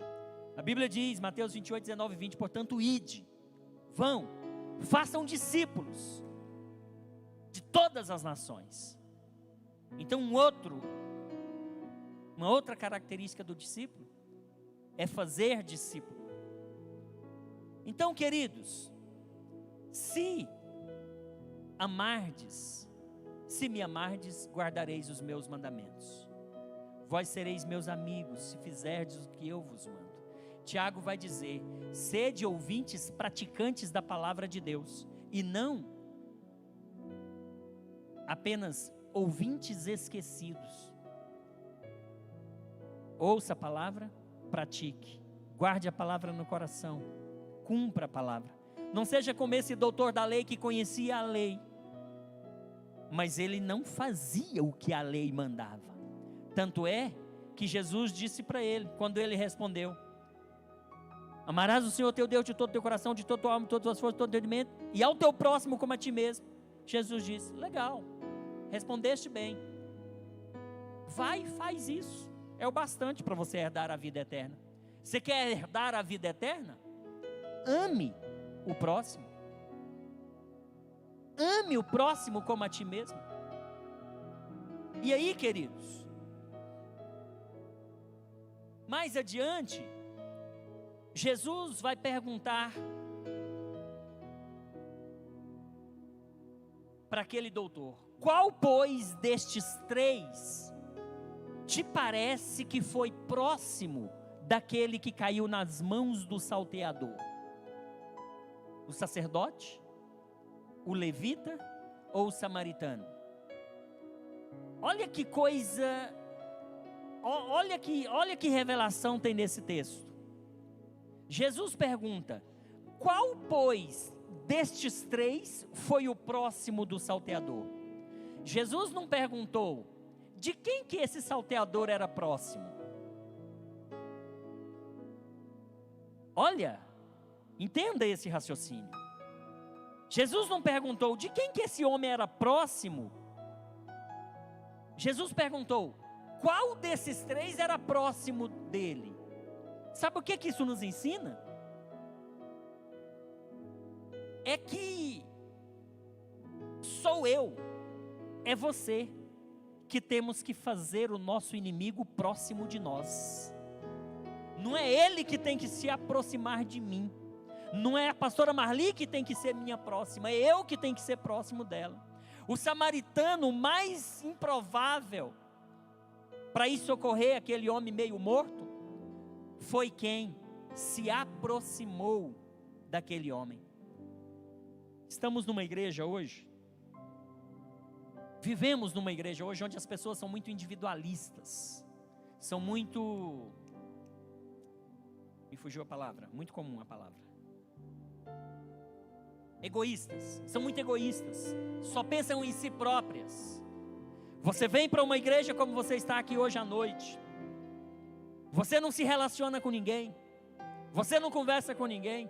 A Bíblia diz, Mateus 28:19-20, portanto ide, vão, façam discípulos de todas as nações. Então uma outra característica do discípulo é fazer discípulo. Então, queridos, Se amardes, se me amardes, guardareis os meus mandamentos. Vós sereis meus amigos, se fizerdes o que eu vos mando. Tiago vai dizer: sede ouvintes praticantes da palavra de Deus, e não apenas ouvintes esquecidos. Ouça a palavra, pratique, guarde a palavra no coração, cumpra a palavra. Não seja como esse doutor da lei que conhecia a lei, mas ele não fazia o que a lei mandava. Tanto é que Jesus disse para ele, quando ele respondeu: amarás o Senhor teu Deus de todo o teu coração, de toda a tua alma, de todas as tuas forças, de todo o teu entendimento, e ao teu próximo como a ti mesmo. Jesus disse: legal, respondeste bem, vai e faz isso, é o bastante para você herdar a vida eterna. Você quer herdar a vida eterna? Ame o próximo, ame o próximo como a ti mesmo. E aí, queridos, mais adiante, Jesus vai perguntar para aquele doutor: qual, pois, destes três te parece que foi próximo daquele que caiu nas mãos do salteador? O sacerdote, o levita ou o samaritano? Olha que coisa, olha que revelação tem nesse texto. Jesus pergunta: qual, pois, destes três foi o próximo do salteador? Jesus não perguntou de quem que esse salteador era próximo. Olha, entenda esse raciocínio. Jesus não perguntou de quem que esse homem era próximo. Jesus perguntou qual desses três era próximo dele. Sabe o que isso nos ensina? É que sou eu, é você, que temos que fazer o nosso inimigo próximo de nós. Não é ele que tem que se aproximar de mim, não é a pastora Marli que tem que ser minha próxima, é eu que tenho que ser próximo dela. O samaritano mais improvável para ir socorrer aquele homem meio morto foi quem se aproximou daquele homem. Estamos numa igreja hoje, vivemos numa igreja hoje onde as pessoas são muito individualistas, são muito, me fugiu a palavra, muito comum a palavra, egoístas, são muito egoístas, só pensam em si próprias. Você vem para uma igreja como você está aqui hoje à noite, você não se relaciona com ninguém, você não conversa com ninguém,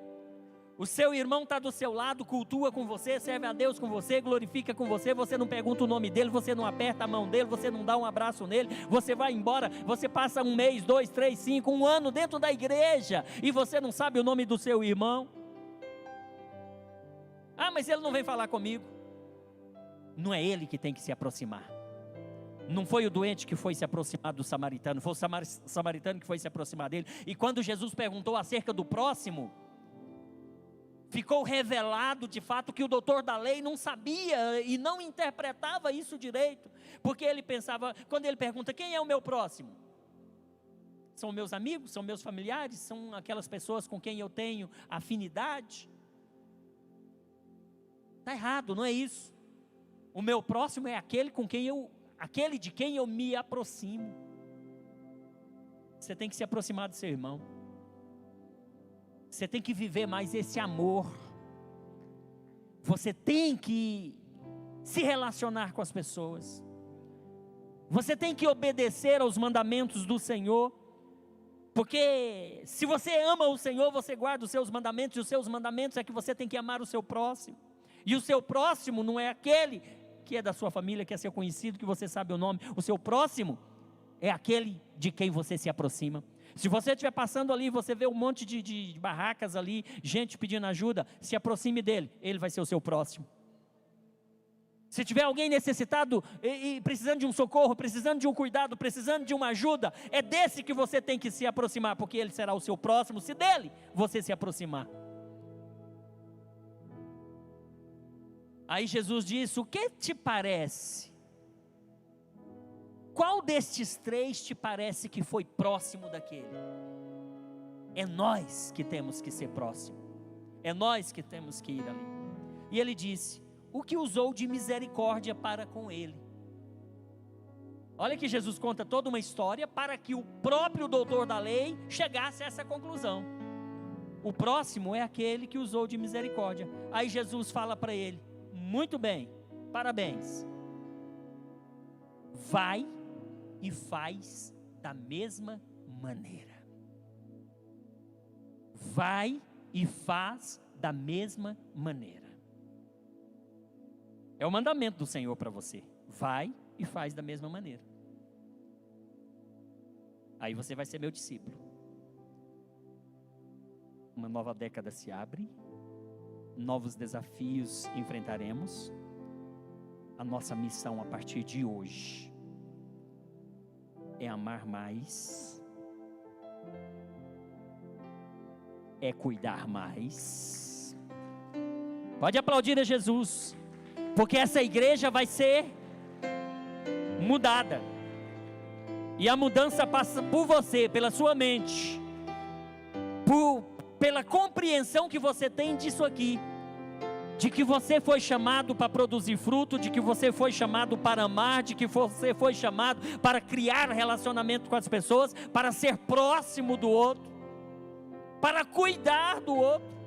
o seu irmão está do seu lado, cultua com você, serve a Deus com você, glorifica com você, você não pergunta o nome dele, você não aperta a mão dele, você não dá um abraço nele, você vai embora, você passa 1 mês, 2, 3, 5, 1 ano dentro da igreja, e você não sabe o nome do seu irmão. Ah, mas ele não vem falar comigo. Não é ele que tem que se aproximar. Não foi o doente que foi se aproximar do samaritano, foi o samaritano que foi se aproximar dele. E quando Jesus perguntou acerca do próximo, ficou revelado de fato que o doutor da lei não sabia e não interpretava isso direito, porque ele pensava, quando ele pergunta quem é o meu próximo, são meus amigos, são meus familiares, são aquelas pessoas com quem eu tenho afinidade. Está errado, não é isso. O meu próximo é aquele aquele de quem eu me aproximo. Você tem que se aproximar do seu irmão. Você tem que viver mais esse amor. Você tem que se relacionar com as pessoas. Você tem que obedecer aos mandamentos do Senhor. Porque se você ama o Senhor, você guarda os seus mandamentos. E os seus mandamentos é que você tem que amar o seu próximo. E o seu próximo não é aquele que é da sua família, que é seu conhecido, que você sabe o nome. O seu próximo é aquele de quem você se aproxima. Se você estiver passando ali, você vê um monte de barracas ali, gente pedindo ajuda, se aproxime dele, ele vai ser o seu próximo. Se tiver alguém necessitado e precisando de um socorro, precisando de um cuidado, precisando de uma ajuda, é desse que você tem que se aproximar, porque ele será o seu próximo, se dele você se aproximar. Aí Jesus disse: o que te parece? Qual destes três te parece que foi próximo daquele? É nós que temos que ser próximo. É nós que temos que ir ali. E ele disse: o que usou de misericórdia para com ele? Olha que Jesus conta toda uma história para que o próprio doutor da lei chegasse a essa conclusão. O próximo é aquele que usou de misericórdia. Aí Jesus fala para ele: muito bem, parabéns. Vai e faz da mesma maneira. Vai e faz da mesma maneira. É o mandamento do Senhor para você. Vai e faz da mesma maneira. Aí você vai ser meu discípulo. Uma nova década se abre. Novos desafios enfrentaremos. A nossa missão a partir de hoje é amar mais, é cuidar mais. Pode aplaudir a Jesus, porque essa igreja vai ser mudada. E a mudança passa por você, pela sua mente, pela compreensão que você tem disso aqui, de que você foi chamado para produzir fruto, de que você foi chamado para amar, de que você foi chamado para criar relacionamento com as pessoas, para ser próximo do outro, para cuidar do outro.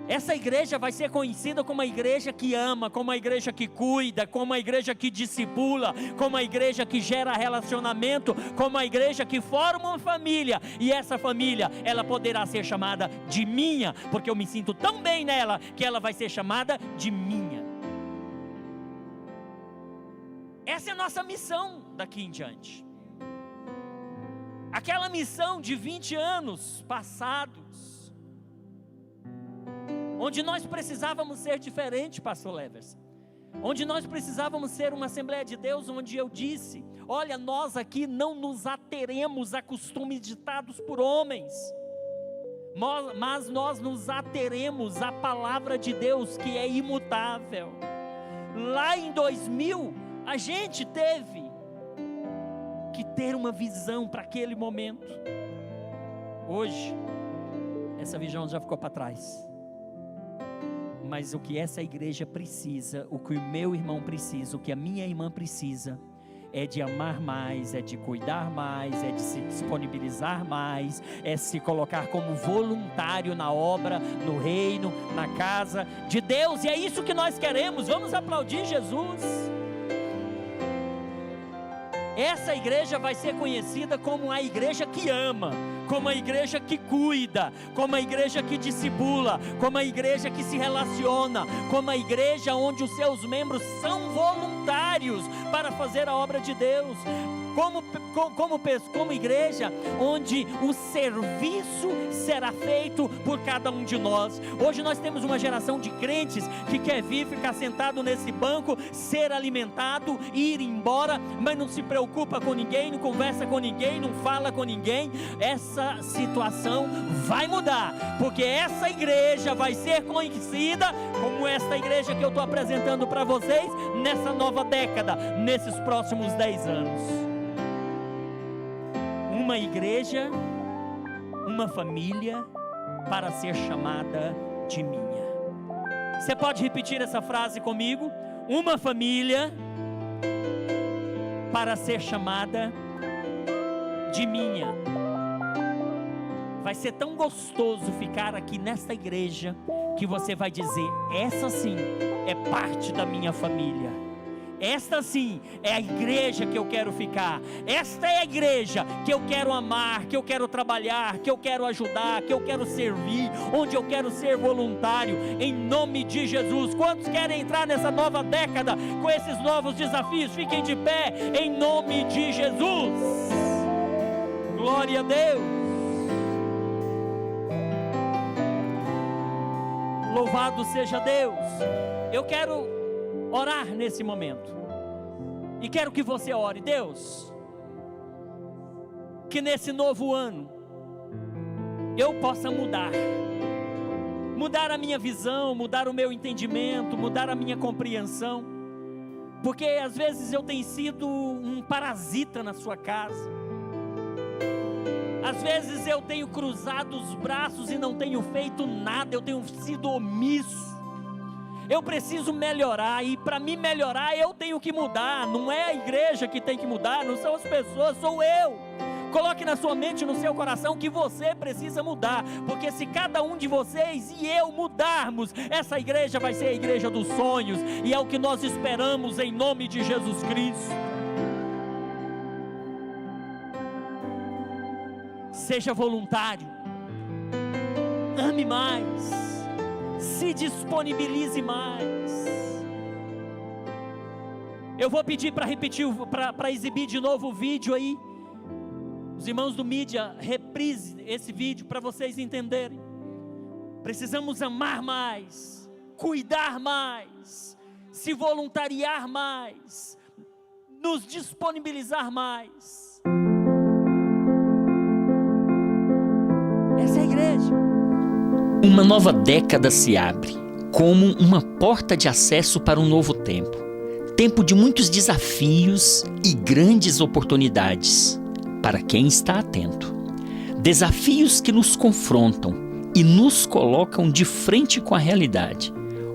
Essa igreja vai ser conhecida como uma igreja que ama, como uma igreja que cuida, como uma igreja que discipula, como uma igreja que gera relacionamento, como uma igreja que forma uma família. E essa família, ela poderá ser chamada de minha, porque eu me sinto tão bem nela, que ela vai ser chamada de minha. Essa é a nossa missão daqui em diante. Aquela missão de 20 anos passados, onde nós precisávamos ser diferente, pastor Levers, onde nós precisávamos ser uma Assembleia de Deus, onde eu disse: olha, nós aqui não nos ateremos a costumes ditados por homens, mas nós nos ateremos à palavra de Deus, que é imutável. Lá em 2000, a gente teve que ter uma visão para aquele momento. Hoje, essa visão já ficou para trás. Mas o que essa igreja precisa, o que o meu irmão precisa, o que a minha irmã precisa, é de amar mais, é de cuidar mais, é de se disponibilizar mais, é se colocar como voluntário na obra, no reino, na casa de Deus. E é isso que nós queremos. Vamos aplaudir Jesus. Essa igreja vai ser conhecida como a igreja que ama, como a igreja que cuida, como a igreja que discipula, como a igreja que se relaciona, como a igreja onde os seus membros são voluntários para fazer a obra de Deus, como igreja onde o serviço será feito por cada um de nós. Hoje nós temos uma geração de crentes que quer vir, ficar sentado nesse banco, ser alimentado, ir embora, mas não se preocupa com ninguém, não conversa com ninguém, não fala com ninguém. Essa situação vai mudar, porque essa igreja vai ser conhecida como esta igreja que eu estou apresentando para vocês nessa nova década, nesses próximos 10 anos. Uma igreja, uma família para ser chamada de minha. Você pode repetir essa frase comigo? Uma família para ser chamada de minha. Vai ser tão gostoso ficar aqui nesta igreja que você vai dizer: essa sim é parte da minha família. Esta sim é a igreja que eu quero ficar. Esta é a igreja que eu quero amar, que eu quero trabalhar, que eu quero ajudar, que eu quero servir, onde eu quero ser voluntário, em nome de Jesus. Quantos querem entrar nessa nova década com esses novos desafios? Fiquem de pé, em nome de Jesus. Glória a Deus. Louvado seja Deus. Eu quero orar nesse momento, e quero que você ore: Deus, que nesse novo ano eu possa mudar mudar a minha visão, mudar o meu entendimento, mudar a minha compreensão, porque às vezes eu tenho sido um parasita na sua casa, às vezes eu tenho cruzado os braços e não tenho feito nada, eu tenho sido omisso. Eu preciso melhorar, e para mim melhorar eu tenho que mudar. Não é a igreja que tem que mudar, não são as pessoas, sou eu. Coloque na sua mente, no seu coração, que você precisa mudar, porque se cada um de vocês e eu mudarmos, essa igreja vai ser a igreja dos sonhos, e é o que nós esperamos em nome de Jesus Cristo. Seja voluntário, ame mais, se disponibilize mais. Eu vou pedir para repetir, para exibir de novo o vídeo aí. Os irmãos do mídia, reprise esse vídeo para vocês entenderem. Precisamos amar mais, cuidar mais, se voluntariar mais, nos disponibilizar mais. Essa é a igreja. Uma nova década se abre, como uma porta de acesso para um novo tempo. Tempo de muitos desafios e grandes oportunidades, para quem está atento. Desafios que nos confrontam e nos colocam de frente com a realidade.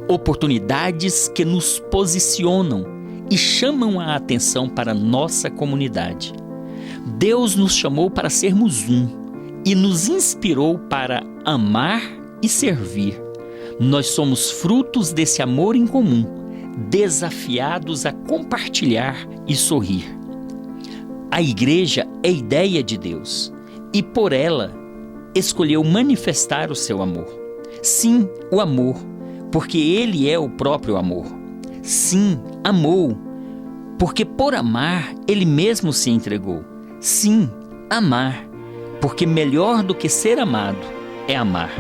Oportunidades que nos posicionam e chamam a atenção para nossa comunidade. Deus nos chamou para sermos um e nos inspirou para amar e servir. Nós somos frutos desse amor em comum, desafiados a compartilhar e sorrir. A igreja é ideia de Deus e por ela escolheu manifestar o seu amor. Sim, o amor, porque Ele é o próprio amor. Sim, amou, porque por amar Ele mesmo se entregou. Sim, amar, porque melhor do que ser amado é amar.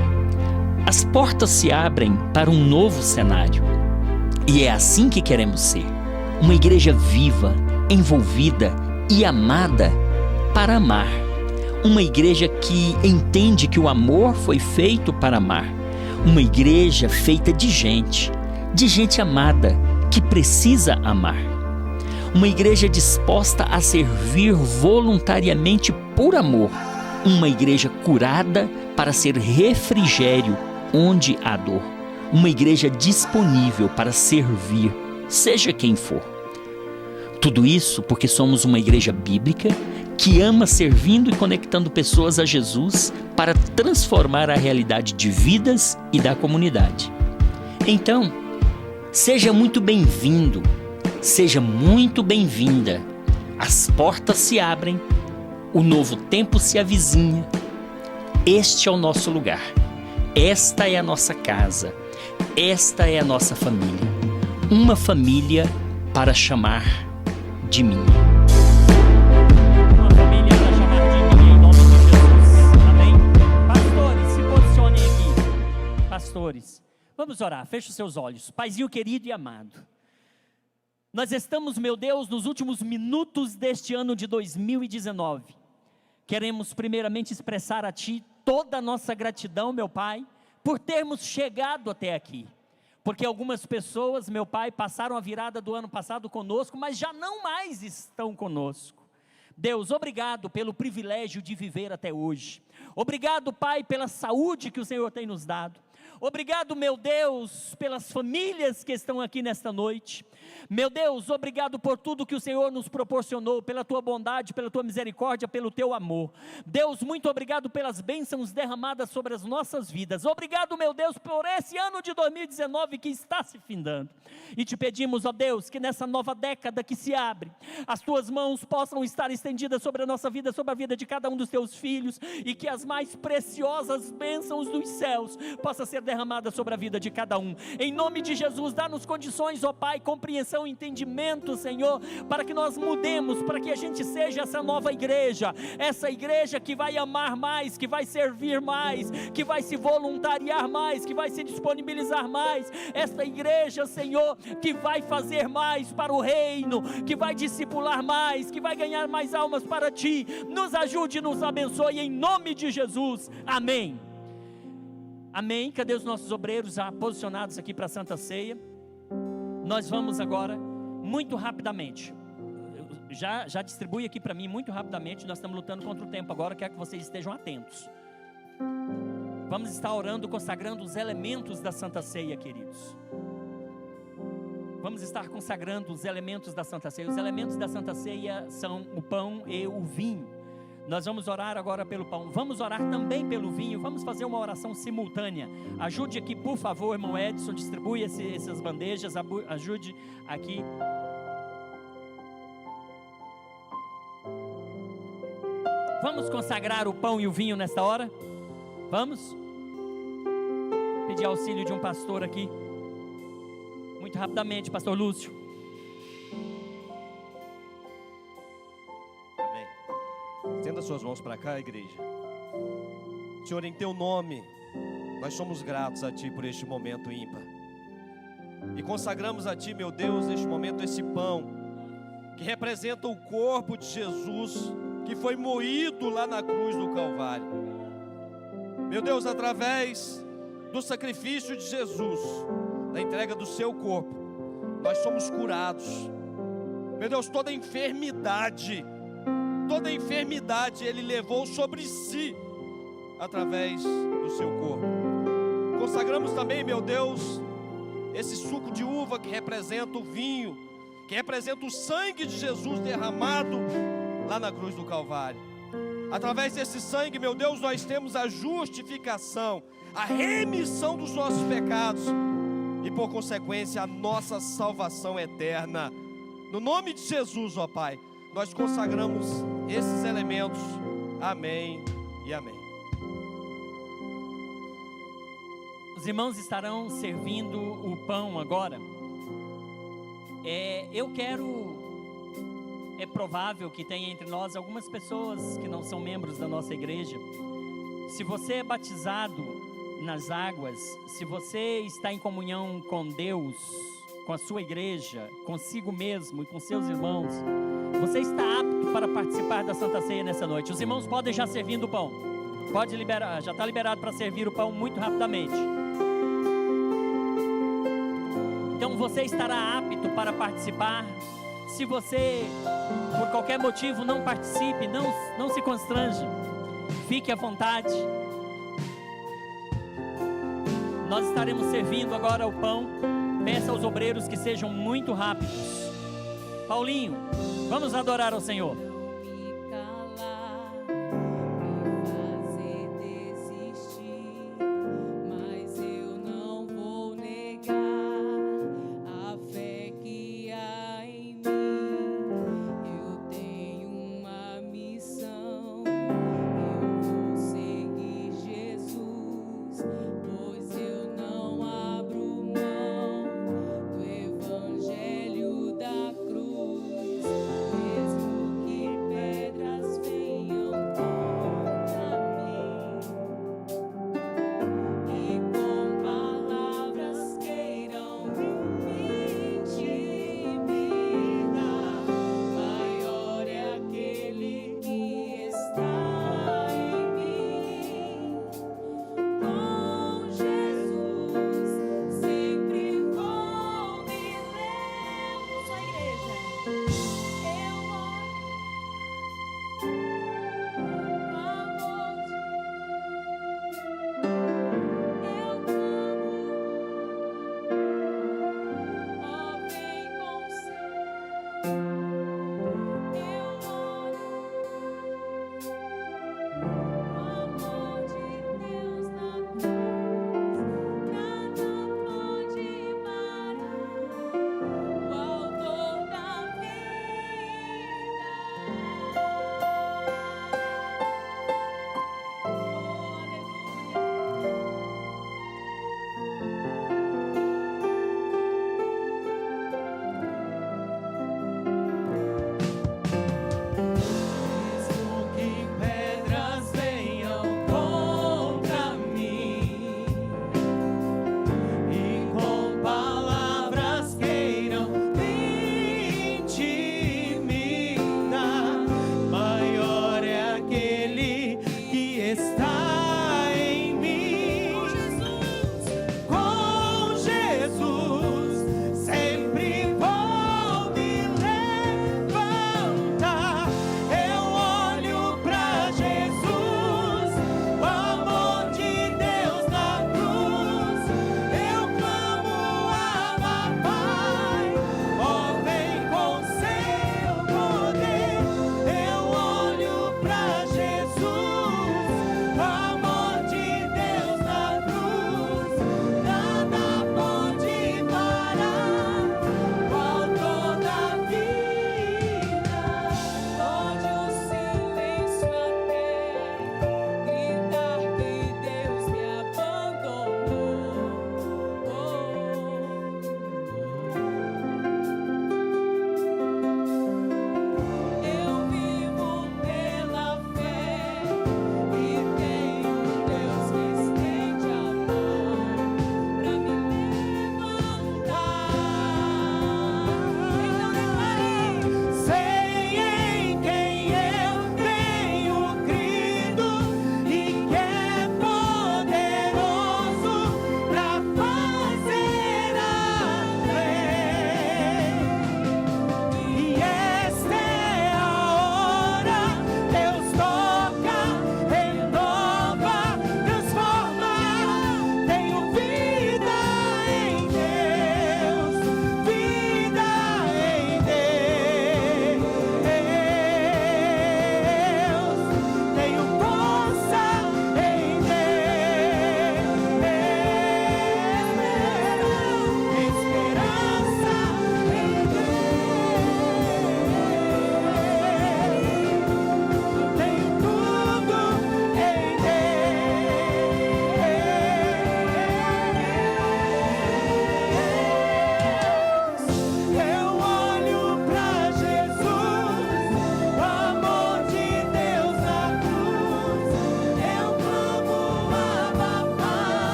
As portas se abrem para um novo cenário e é assim que queremos ser. Uma igreja viva, envolvida e amada para amar. Uma igreja que entende que o amor foi feito para amar. Uma igreja feita de gente amada, que precisa amar. Uma igreja disposta a servir voluntariamente por amor. Uma igreja curada para ser refrigério onde há dor. Uma igreja disponível para servir, seja quem for. Tudo isso porque somos uma igreja bíblica que ama servindo e conectando pessoas a Jesus para transformar a realidade de vidas e da comunidade. Então, seja muito bem-vindo, seja muito bem-vinda. As portas se abrem, o novo tempo se avizinha. Este é o nosso lugar, esta é a nossa casa, esta é a nossa família. Uma família para chamar de minha. Uma família para chamar de minha em nome de Jesus. Amém? Pastores, se posicionem aqui. Pastores, vamos orar. Feche os seus olhos. Paizinho querido e amado, nós estamos, meu Deus, nos últimos minutos deste ano de 2019. Queremos primeiramente expressar a Ti toda a nossa gratidão, meu Pai, por termos chegado até aqui. Porque algumas pessoas, meu Pai, passaram a virada do ano passado conosco, mas já não mais estão conosco. Deus, obrigado pelo privilégio de viver até hoje. Obrigado, Pai, pela saúde que o Senhor tem nos dado. Obrigado, meu Deus, pelas famílias que estão aqui nesta noite. Meu Deus, obrigado por tudo que o Senhor nos proporcionou, pela Tua bondade, pela Tua misericórdia, pelo Teu amor. Deus, muito obrigado pelas bênçãos derramadas sobre as nossas vidas. Obrigado, meu Deus, por esse ano de 2019 que está se findando. E te pedimos, ó Deus, que nessa nova década que se abre, as Tuas mãos possam estar estendidas sobre a nossa vida, sobre a vida de cada um dos Teus filhos, e que as mais preciosas bênçãos dos céus possam ser derramadas sobre a vida de cada um. Em nome de Jesus, dá-nos condições, ó Pai, compreensão, entendimento, Senhor, para que nós mudemos, para que a gente seja essa nova igreja, essa igreja que vai amar mais, que vai servir mais, que vai se voluntariar mais, que vai se disponibilizar mais, essa igreja, Senhor, que vai fazer mais para o reino, que vai discipular mais, que vai ganhar mais almas para Ti. Nos ajude, nos abençoe, em nome de Jesus, amém. Amém? Cadê os nossos obreiros já posicionados aqui para a Santa Ceia? Nós vamos agora, muito rapidamente, já distribui aqui para mim muito rapidamente. Nós estamos lutando contra o tempo agora, quero que vocês estejam atentos. Vamos estar orando, consagrando os elementos da Santa Ceia, queridos. Vamos estar consagrando os elementos da Santa Ceia. Os elementos da Santa Ceia são o pão e o vinho. Nós vamos orar agora pelo pão, vamos orar também pelo vinho. Vamos fazer uma oração simultânea. Ajude aqui, por favor, irmão Edson, distribui essas bandejas, ajude aqui. Vamos consagrar o pão e o vinho nesta hora? Vamos? Pedir auxílio de um pastor aqui. Muito rapidamente, pastor Lúcio. Amém. Estenda suas mãos para cá, igreja. Senhor, em teu nome, nós somos gratos a ti por este momento ímpar. E consagramos a ti, meu Deus, neste momento esse pão, que representa o corpo de Jesus, que foi moído lá na cruz do Calvário. Meu Deus, através do sacrifício de Jesus, da entrega do seu corpo, nós somos curados. Meu Deus, toda enfermidade Ele levou sobre si, através do seu corpo. Consagramos também, meu Deus, esse suco de uva que representa o vinho, que representa o sangue de Jesus derramado lá na cruz do Calvário. Através desse sangue, meu Deus, nós temos a justificação, a remissão dos nossos pecados e, por consequência, a nossa salvação eterna. No nome de Jesus, ó Pai, nós consagramos esses elementos. Amém e amém. Os irmãos estarão servindo o pão agora. É provável que tenha entre nós algumas pessoas que não são membros da nossa igreja. Se você é batizado nas águas, se você está em comunhão com Deus, com a sua igreja, consigo mesmo e com seus irmãos, você está apto para participar da Santa Ceia nessa noite. Os irmãos podem já servindo o pão. Pode liberar, já está liberado para servir o pão muito rapidamente. Então você estará apto para participar. Se você, por qualquer motivo, não participe, não se constrange, fique à vontade. Nós estaremos servindo agora o pão. Peça aos obreiros que sejam muito rápidos. Paulinho, vamos adorar ao Senhor. Evangelho da cruz, mesmo que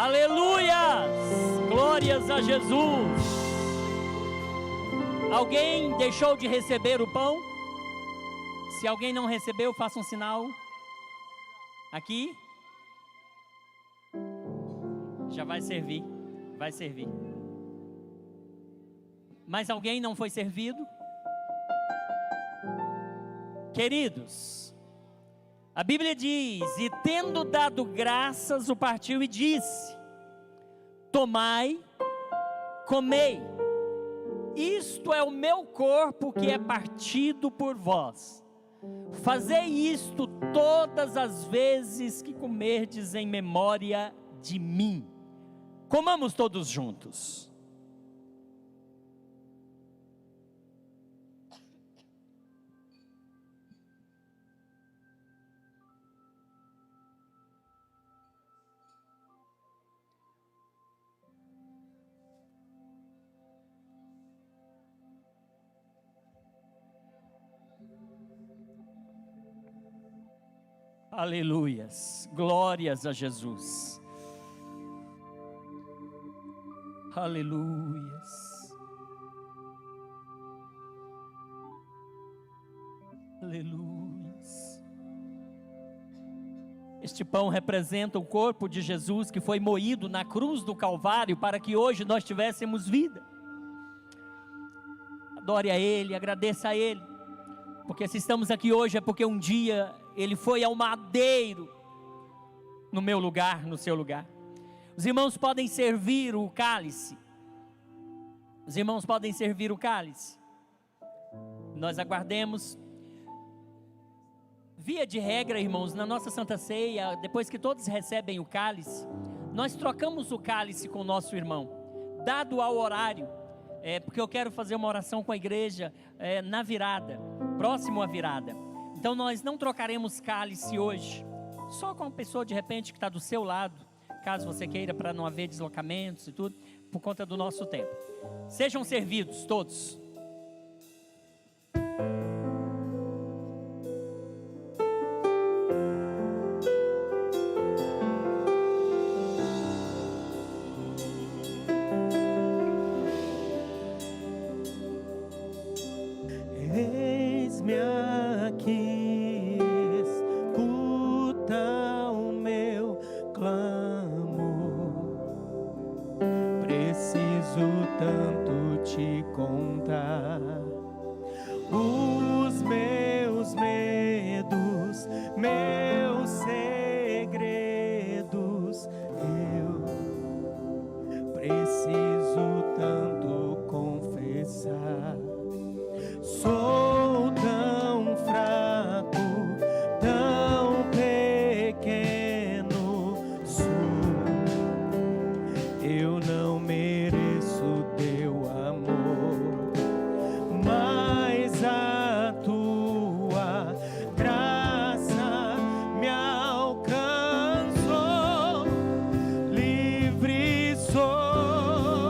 Aleluia! Glórias a Jesus. Alguém deixou de receber o pão? Se alguém não recebeu, faça um sinal. Aqui. Já vai servir. Vai servir. Mas alguém não foi servido? Queridos, a Bíblia diz: e tendo dado graças, o partiu e disse: tomai, comei, isto é o meu corpo que é partido por vós. Fazei isto todas as vezes que comerdes em memória de mim. Comamos todos juntos. Aleluias, glórias a Jesus. Aleluias, aleluias. Este pão representa o corpo de Jesus que foi moído na cruz do Calvário para que hoje nós tivéssemos vida. Adore a Ele, agradeça a Ele, porque se estamos aqui hoje é porque um dia Ele foi ao madeiro, no meu lugar, no seu lugar. Os irmãos podem servir o cálice. Os irmãos podem servir o cálice. Nós aguardemos. Via de regra, irmãos, na nossa Santa Ceia, depois que todos recebem o cálice, nós trocamos o cálice com o nosso irmão, dado ao horário, porque eu quero fazer uma oração com a igreja na virada, próximo à virada. Então nós não trocaremos cálice hoje, só com a pessoa de repente que está do seu lado, caso você queira, para não haver deslocamentos e tudo, por conta do nosso tempo. Sejam servidos todos. Eis-me aqui, escuta o meu clamor. Preciso tanto te contar os meus medos, meus segredos. Eu preciso tanto confessar. Sou tão fraco, tão pequeno sou. Eu não mereço teu amor, mas a tua graça me alcançou. Livre sou.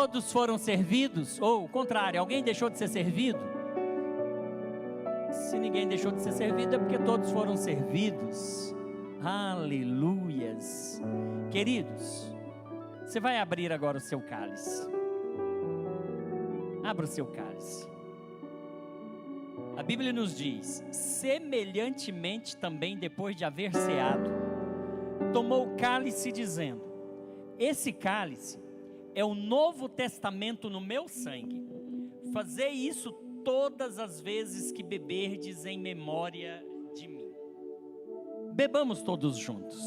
todos foram servidos, ou o contrário, alguém deixou de ser servido? Se ninguém deixou de ser servido, é porque todos foram servidos. Aleluias. Queridos, você vai abrir agora o seu cálice. Abra o seu cálice. A Bíblia nos diz: semelhantemente também, depois de haver ceado, tomou o cálice, dizendo: esse cálice é o Novo Testamento no meu sangue. Fazei isso todas as vezes que beberdes em memória de mim. Bebamos todos juntos.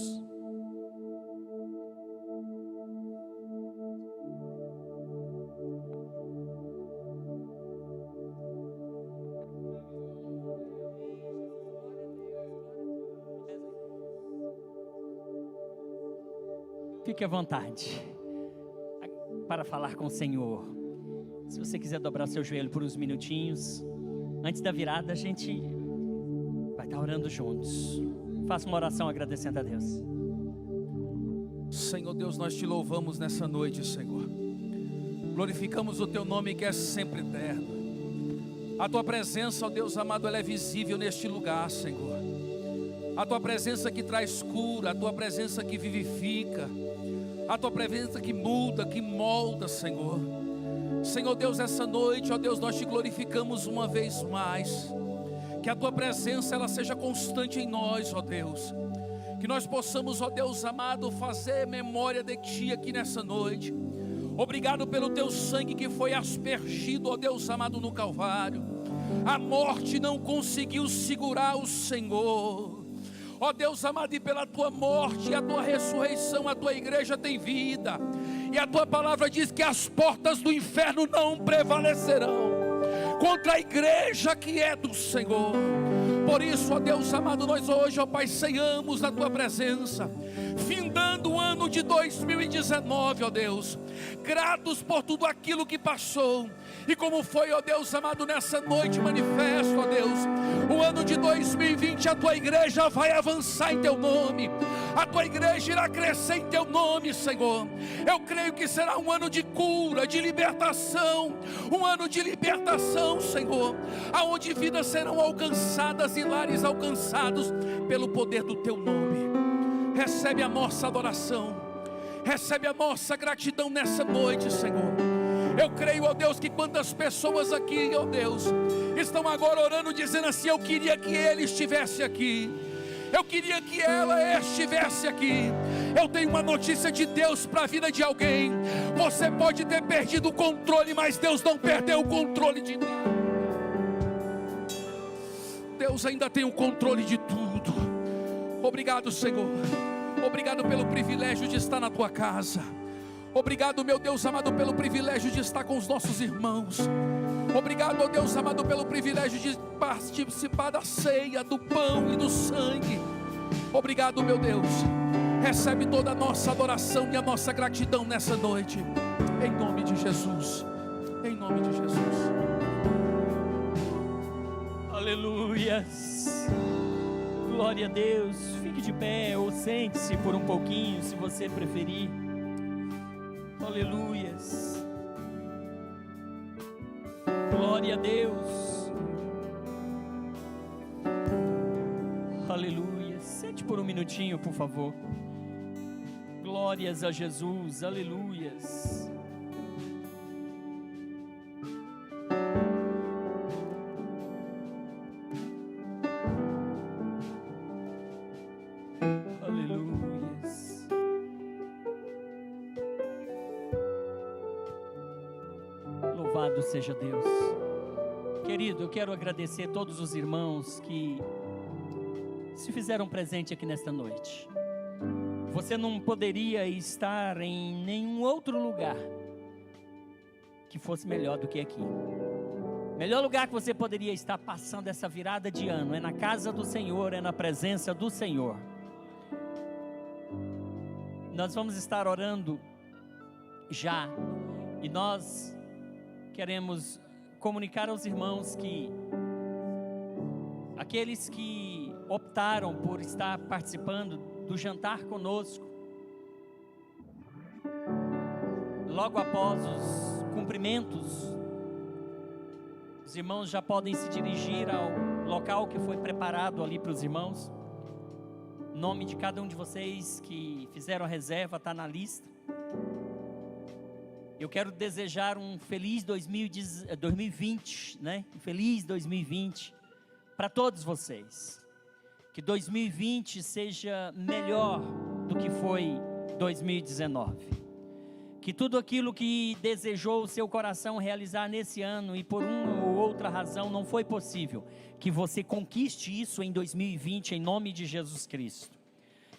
Fique à vontade para falar com o Senhor. Se você quiser dobrar seu joelho por uns minutinhos, antes da virada a gente vai estar orando juntos. Faça uma oração agradecendo a Deus. Senhor Deus, nós te louvamos nessa noite, Senhor. Glorificamos o teu nome que é sempre eterno. A tua presença, ó Deus amado, ela é visível neste lugar, Senhor. A tua presença que traz cura, a tua presença que vivifica, a tua presença que muda, que molda, Senhor. Senhor Deus, essa noite, ó Deus, nós te glorificamos uma vez mais. Que a tua presença, ela seja constante em nós, ó Deus. Que nós possamos, ó Deus amado, fazer memória de ti aqui nessa noite. Obrigado pelo teu sangue que foi aspergido, ó Deus amado, no Calvário. A morte não conseguiu segurar o Senhor. Ó Deus amado, e pela tua morte e a tua ressurreição, a tua igreja tem vida. E a tua palavra diz que as portas do inferno não prevalecerão contra a igreja que é do Senhor. Por isso, ó Deus amado, nós hoje, ó Pai, ceiamos na tua presença, findando o ano de 2019, ó Deus, gratos por tudo aquilo que passou. E como foi, ó Deus amado, nessa noite manifesto, ó Deus, o ano de 2020, a tua igreja vai avançar em teu nome, a tua igreja irá crescer em teu nome, Senhor. Eu creio que será um ano de cura, de libertação, um ano de libertação, Senhor, aonde vidas serão alcançadas e lares alcançados pelo poder do teu nome. Recebe a nossa adoração, recebe a nossa gratidão nessa noite, Senhor. Eu creio, ó Deus, que quantas pessoas aqui, ó Deus, estão agora orando, dizendo assim: eu queria que ele estivesse aqui, eu queria que ela estivesse aqui. Eu tenho uma notícia de Deus para a vida de alguém. Você pode ter perdido o controle, mas Deus não perdeu o controle de nada. Deus ainda tem o controle de tudo. Obrigado, Senhor. Obrigado pelo privilégio de estar na tua casa. Obrigado, meu Deus amado, pelo privilégio de estar com os nossos irmãos. Obrigado, meu Deus amado, pelo privilégio de participar da ceia, do pão e do sangue. Obrigado, meu Deus. Recebe toda a nossa adoração e a nossa gratidão nessa noite, em nome de Jesus. Em nome de Jesus. Aleluias. Glória a Deus. Fique de pé ou sente-se por um pouquinho, se você preferir. Aleluias. Glória a Deus. Aleluia. Sente por um minutinho, por favor. Glórias a Jesus. Aleluias. Aleluias. Louvado seja Deus. Querido, eu quero agradecer a todos os irmãos que se fizeram presente aqui nesta noite. Você não poderia estar em nenhum outro lugar que fosse melhor do que aqui. Melhor lugar que você poderia estar passando essa virada de ano é na casa do Senhor, é na presença do Senhor. Nós vamos estar orando já, e nós queremos comunicar aos irmãos que aqueles que optaram por estar participando do jantar conosco, logo após os cumprimentos, os irmãos já podem se dirigir ao local que foi preparado ali para os irmãos. O nome de cada um de vocês que fizeram a reserva está na lista. Eu quero desejar um feliz 2020, né? Um feliz 2020 para todos vocês. Que 2020 seja melhor do que foi 2019. Que tudo aquilo que desejou o seu coração realizar nesse ano e por uma ou outra razão não foi possível, que você conquiste isso em 2020 em nome de Jesus Cristo.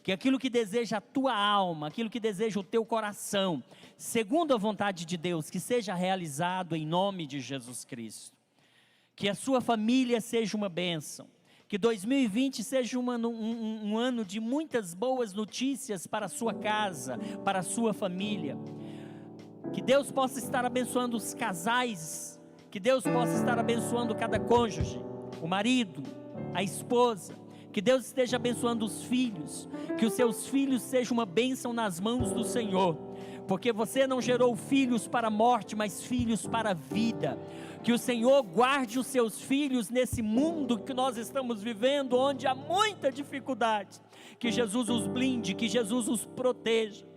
Que aquilo que deseja a tua alma, aquilo que deseja o teu coração, segundo a vontade de Deus, que seja realizado em nome de Jesus Cristo. Que a sua família seja uma bênção. Que 2020 seja um ano de muitas boas notícias para a sua casa, para a sua família. Que Deus possa estar abençoando os casais, que Deus possa estar abençoando cada cônjuge, o marido, a esposa. Que Deus esteja abençoando os filhos, que os seus filhos sejam uma bênção nas mãos do Senhor, porque você não gerou filhos para a morte, mas filhos para a vida. Que o Senhor guarde os seus filhos nesse mundo que nós estamos vivendo, onde há muita dificuldade. Que Jesus os blinde, que Jesus os proteja.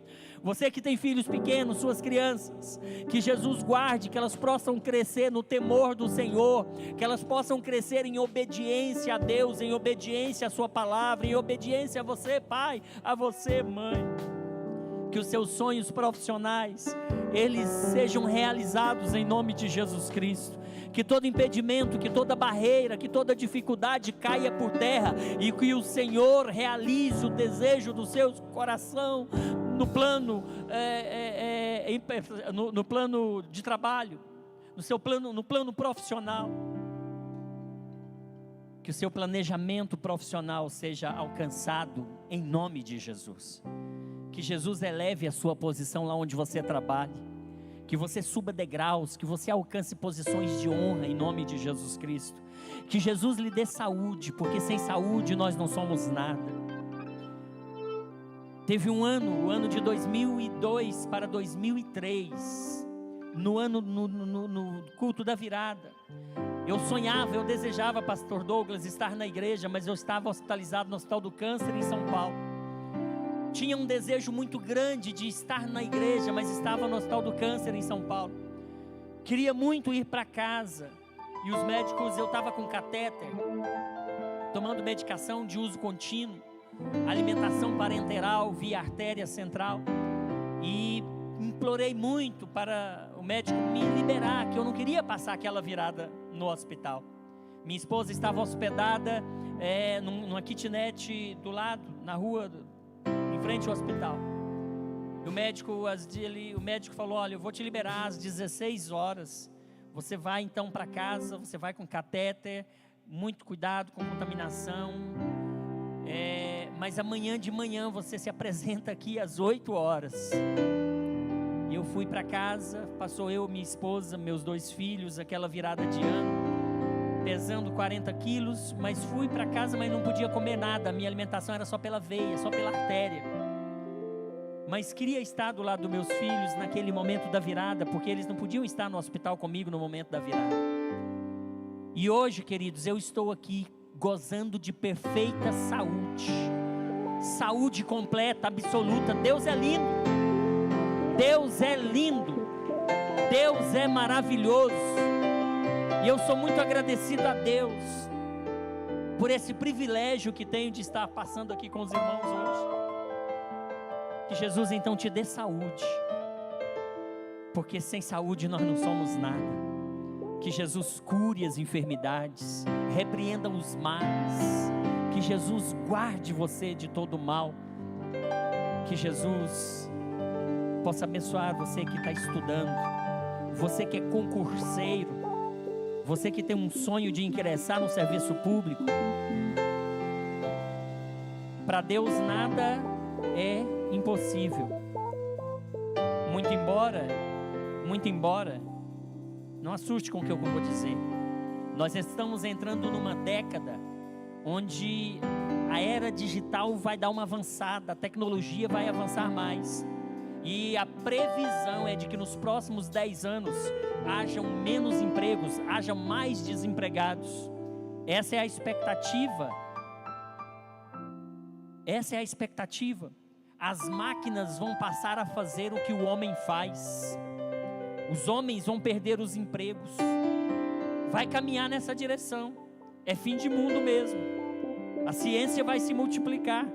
Você que tem filhos pequenos, suas crianças, que Jesus guarde, que elas possam crescer no temor do Senhor, que elas possam crescer em obediência a Deus, em obediência à sua palavra, em obediência a você, pai, a você, mãe. Que os seus sonhos profissionais, eles sejam realizados em nome de Jesus Cristo. Que todo impedimento, que toda barreira, que toda dificuldade caia por terra, e que o Senhor realize o desejo do seu coração, no plano, no plano de trabalho, no plano profissional. Que o seu planejamento profissional seja alcançado em nome de Jesus. Que Jesus eleve a sua posição lá onde você trabalha. Que você suba degraus, que você alcance posições de honra em nome de Jesus Cristo. Que Jesus lhe dê saúde, porque sem saúde nós não somos nada. Teve um ano, o ano de 2002 para 2003, no culto da virada. Eu sonhava, eu desejava, pastor Douglas, estar na igreja, mas eu estava hospitalizado no Hospital do Câncer em São Paulo. Tinha um desejo muito grande de estar na igreja, mas estava no Hospital do Câncer em São Paulo. Queria muito ir para casa, e os médicos, eu estava com catéter, tomando medicação de uso contínuo, alimentação parenteral via artéria central, e implorei muito para o médico me liberar, que eu não queria passar aquela virada no hospital. Minha esposa estava hospedada numa kitnet do lado, na rua, em frente ao hospital. E o médico falou: olha, eu vou te liberar às 16 horas, você vai então para casa, você vai com catéter, muito cuidado com contaminação, mas amanhã de manhã você se apresenta aqui às 8 horas. E eu fui para casa, passou eu, minha esposa, meus 2 filhos, aquela virada de ano, pesando 40 quilos, mas fui para casa, mas não podia comer nada, a minha alimentação era só pela veia, só pela artéria. Mas queria estar do lado dos meus filhos naquele momento da virada, porque eles não podiam estar no hospital comigo no momento da virada. E hoje, queridos, eu estou aqui gozando de perfeita saúde completa, absoluta. Deus é lindo, Deus é lindo, Deus é maravilhoso, e eu sou muito agradecido a Deus por esse privilégio que tenho de estar passando aqui com os irmãos hoje. Que Jesus então te dê saúde, porque sem saúde nós não somos nada. Que Jesus cure as enfermidades, repreenda os males, que Jesus guarde você de todo mal, que Jesus possa abençoar você que está estudando, você que é concurseiro, você que tem um sonho de ingressar no serviço público. Para Deus nada é impossível. Muito embora, não assuste com o que eu vou dizer, nós estamos entrando numa década onde a era digital vai dar uma avançada, a tecnologia vai avançar mais. E a previsão é de que nos próximos 10 anos hajam menos empregos, hajam mais desempregados. Essa é a expectativa. Essa é a expectativa. As máquinas vão passar a fazer o que o homem faz. Os homens vão perder os empregos. Vai caminhar nessa direção. É fim de mundo mesmo. A ciência vai se multiplicar.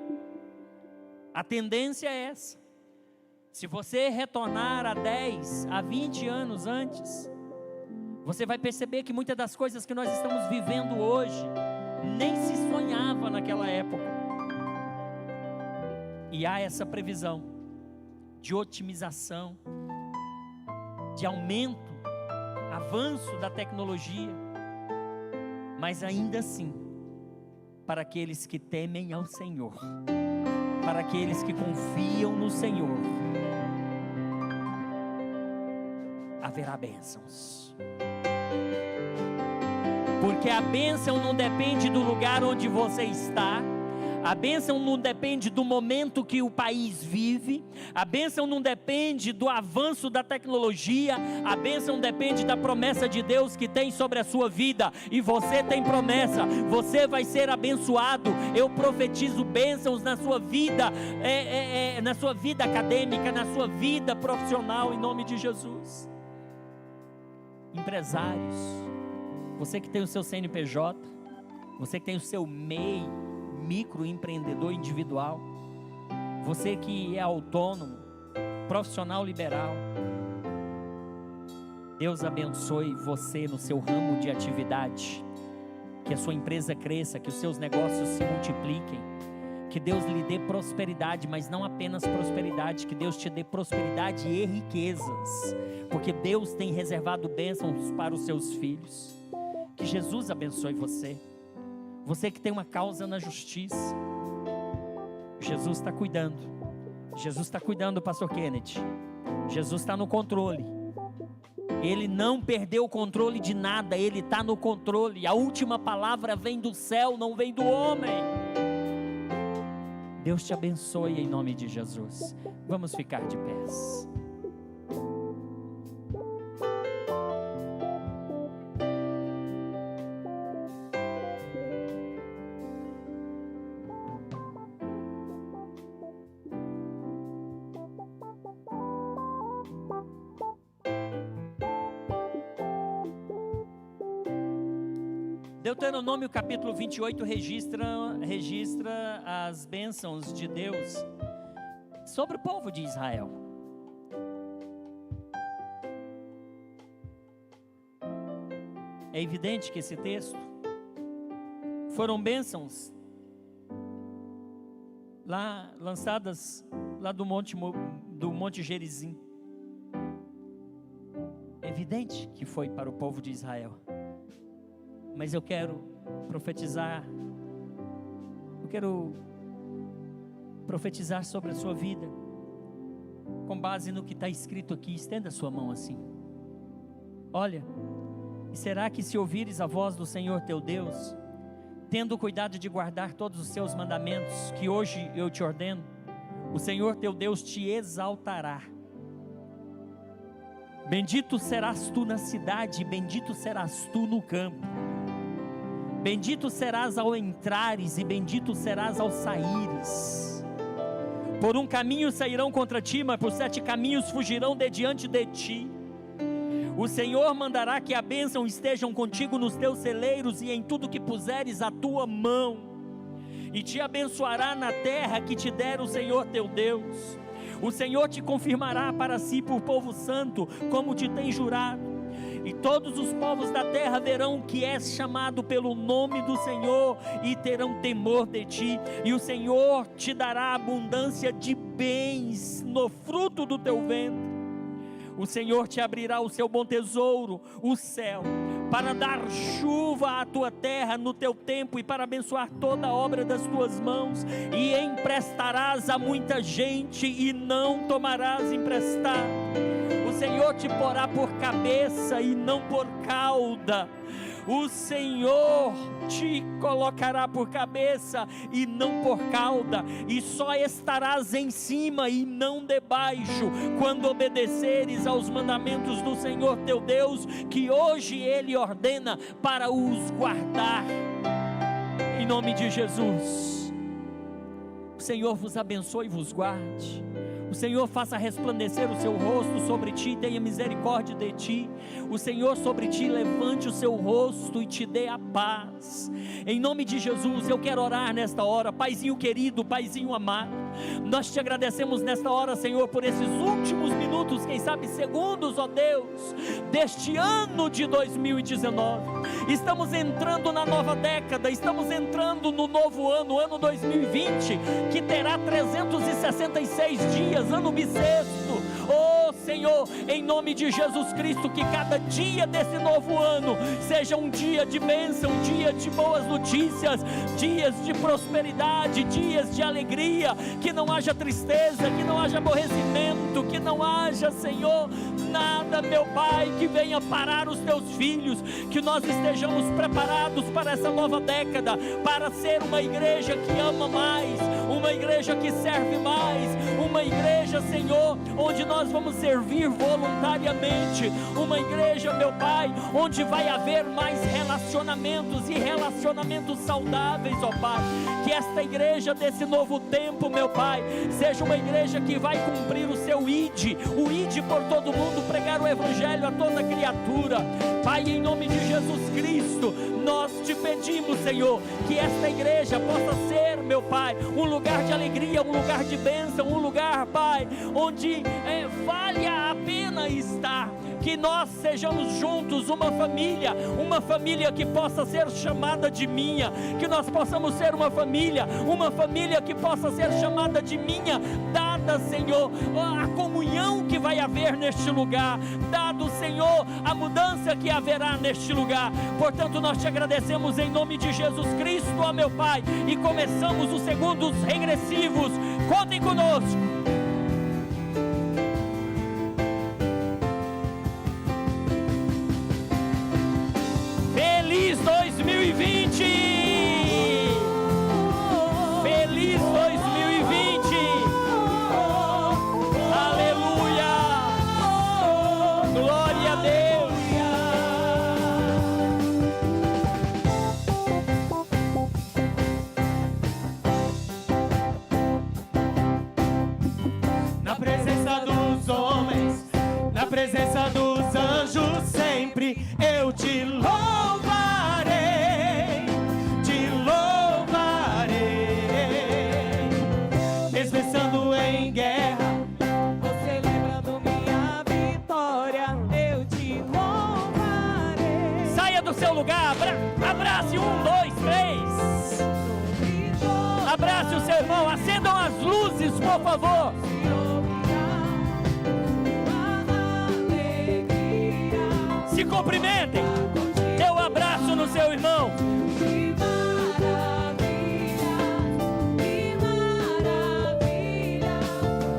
A tendência é essa. Se você retornar a 10, a 20 anos antes, você vai perceber que muitas das coisas que nós estamos vivendo hoje nem se sonhava naquela época. E há essa previsão de otimização, de aumento, avanço da tecnologia, mas ainda assim, para aqueles que temem ao Senhor, para aqueles que confiam no Senhor, haverá bênçãos. Porque a bênção não depende do lugar onde você está. A bênção não depende do momento que o país vive. A bênção não depende do avanço da tecnologia. A bênção depende da promessa de Deus que tem sobre a sua vida. E você tem promessa, você vai ser abençoado. Eu profetizo bênçãos na sua vida, na sua vida acadêmica, na sua vida profissional, em nome de Jesus. Empresários, você que tem o seu CNPJ, você que tem o seu MEI, microempreendedor individual, você que é autônomo, profissional liberal, Deus abençoe você no seu ramo de atividade, que a sua empresa cresça, que os seus negócios se multipliquem, que Deus lhe dê prosperidade, mas não apenas prosperidade, que Deus te dê prosperidade e riquezas, porque Deus tem reservado bênçãos para os seus filhos. Que Jesus abençoe você. Você que tem uma causa na justiça, Jesus está cuidando. Jesus está cuidando, pastor Kenneth. Jesus está no controle. Ele não perdeu o controle de nada, Ele está no controle. A última palavra vem do céu, não vem do homem. Deus te abençoe em nome de Jesus. Vamos ficar de pés. Deuteronômio capítulo 28 registra as bênçãos de Deus sobre o povo de Israel. É evidente que esse texto foram bênçãos lá lançadas lá do Monte Gerizim. É evidente que foi para o povo de Israel. Mas eu quero profetizar sobre a sua vida, com base no que está escrito aqui. Estenda a sua mão assim. Olha, e será que se ouvires a voz do Senhor teu Deus, tendo cuidado de guardar todos os seus mandamentos, que hoje eu te ordeno, o Senhor teu Deus te exaltará. Bendito serás tu na cidade, e bendito serás tu no campo. Bendito serás ao entrares, e bendito serás ao saíres. Por um caminho sairão contra ti, mas por 7 caminhos fugirão de diante de ti. O Senhor mandará que a bênção estejam contigo nos teus celeiros e em tudo que puseres a tua mão, e te abençoará na terra que te der o Senhor teu Deus. O Senhor te confirmará para si por povo santo, como te tem jurado. E todos os povos da terra verão que és chamado pelo nome do Senhor e terão temor de ti. E o Senhor te dará abundância de bens no fruto do teu ventre. O Senhor te abrirá o seu bom tesouro, o céu, para dar chuva à tua terra no teu tempo e para abençoar toda a obra das tuas mãos. E emprestarás a muita gente e não tomarás emprestado. O Senhor te porá por cabeça e não por cauda. O Senhor te colocará por cabeça e não por cauda, e só estarás em cima e não debaixo, quando obedeceres aos mandamentos do Senhor teu Deus, que hoje Ele ordena para os guardar. Em nome de Jesus, o Senhor vos abençoe e vos guarde. O Senhor faça resplandecer o seu rosto sobre ti e tenha misericórdia de ti. O Senhor sobre ti levante o seu rosto e te dê a paz. Em nome de Jesus, eu quero orar nesta hora. Paizinho querido, Paizinho amado, nós te agradecemos nesta hora, Senhor, por esses últimos minutos, quem sabe segundos, ó Deus, deste ano de 2019. Estamos entrando na nova década, estamos entrando no novo ano, ano 2020, que terá 366 dias, ano bissexto. Oh Senhor, em nome de Jesus Cristo, que cada dia desse novo ano seja um dia de bênção, um dia de boas notícias, dias de prosperidade, dias de alegria, que não haja tristeza, que não haja aborrecimento, que não haja, Senhor, nada, meu Pai, que venha parar os teus filhos, que nós estejamos preparados para essa nova década, para ser uma igreja que ama mais, uma igreja que serve mais, uma igreja, Senhor, onde nós vamos servir voluntariamente, uma igreja, meu Pai, onde vai haver mais relacionamentos e relacionamentos saudáveis, ó Pai. Que esta igreja desse novo tempo, meu Pai, seja uma igreja que vai cumprir o seu ID, o ID por todo mundo, pregar o evangelho a toda criatura. Pai, em nome de Jesus Cristo, nós te pedimos, Senhor, que esta igreja possa ser, meu Pai, um lugar de alegria, um lugar de bênção, um lugar, Pai, onde valha a pena estar. Que nós sejamos juntos uma família que possa ser chamada de minha, que nós possamos ser uma família que possa ser chamada de minha, dada, Senhor, a comunhão que vai haver neste lugar, dado, Senhor, a mudança que haverá neste lugar. Portanto, nós te agradecemos em nome de Jesus Cristo, ó meu Pai, e começamos os segundos regressivos. Contem conosco. Feliz 2020! Feliz 2020! Aleluia! Glória a Deus! Na presença dos homens, na presença dos anjos, sempre eu te louvarei, te louvarei. Mesmo estando em guerra, você lembrando minha vitória, eu te louvarei. Saia do seu lugar, abrace 1, 2, 3. Abrace o seu irmão, acendam as luzes, por favor. Se cumprimentem, dê um abraço no seu irmão. Que maravilha,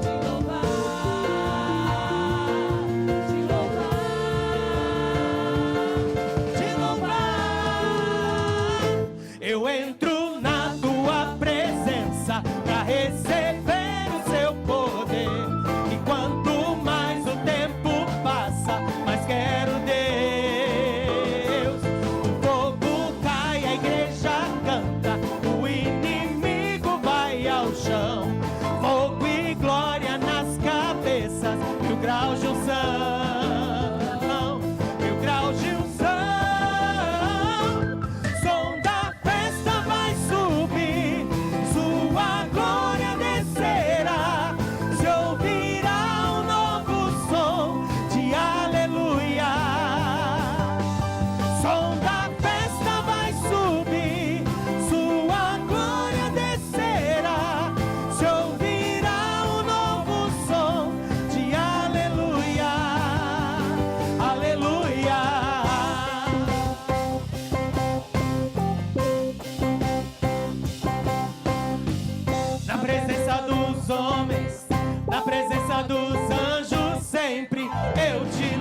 te louvar, te louvar, te louvar. Eu entro na tua presença pra receber o seu poder, e quanto mais o tempo passa, mais quero Deus. O fogo cai, a igreja canta, o inimigo vai ao chão. Fogo e glória nas cabeças, e o grau de unção, e o grau de unção. Som da festa vai subir, sua glória descerá, se ouvirá um novo som de aleluia. Som da festa vai subir, sua glória descerá, se ouvirá um novo som de aleluia, aleluia. Na presença dos homens, na presença dos anjos, sempre eu te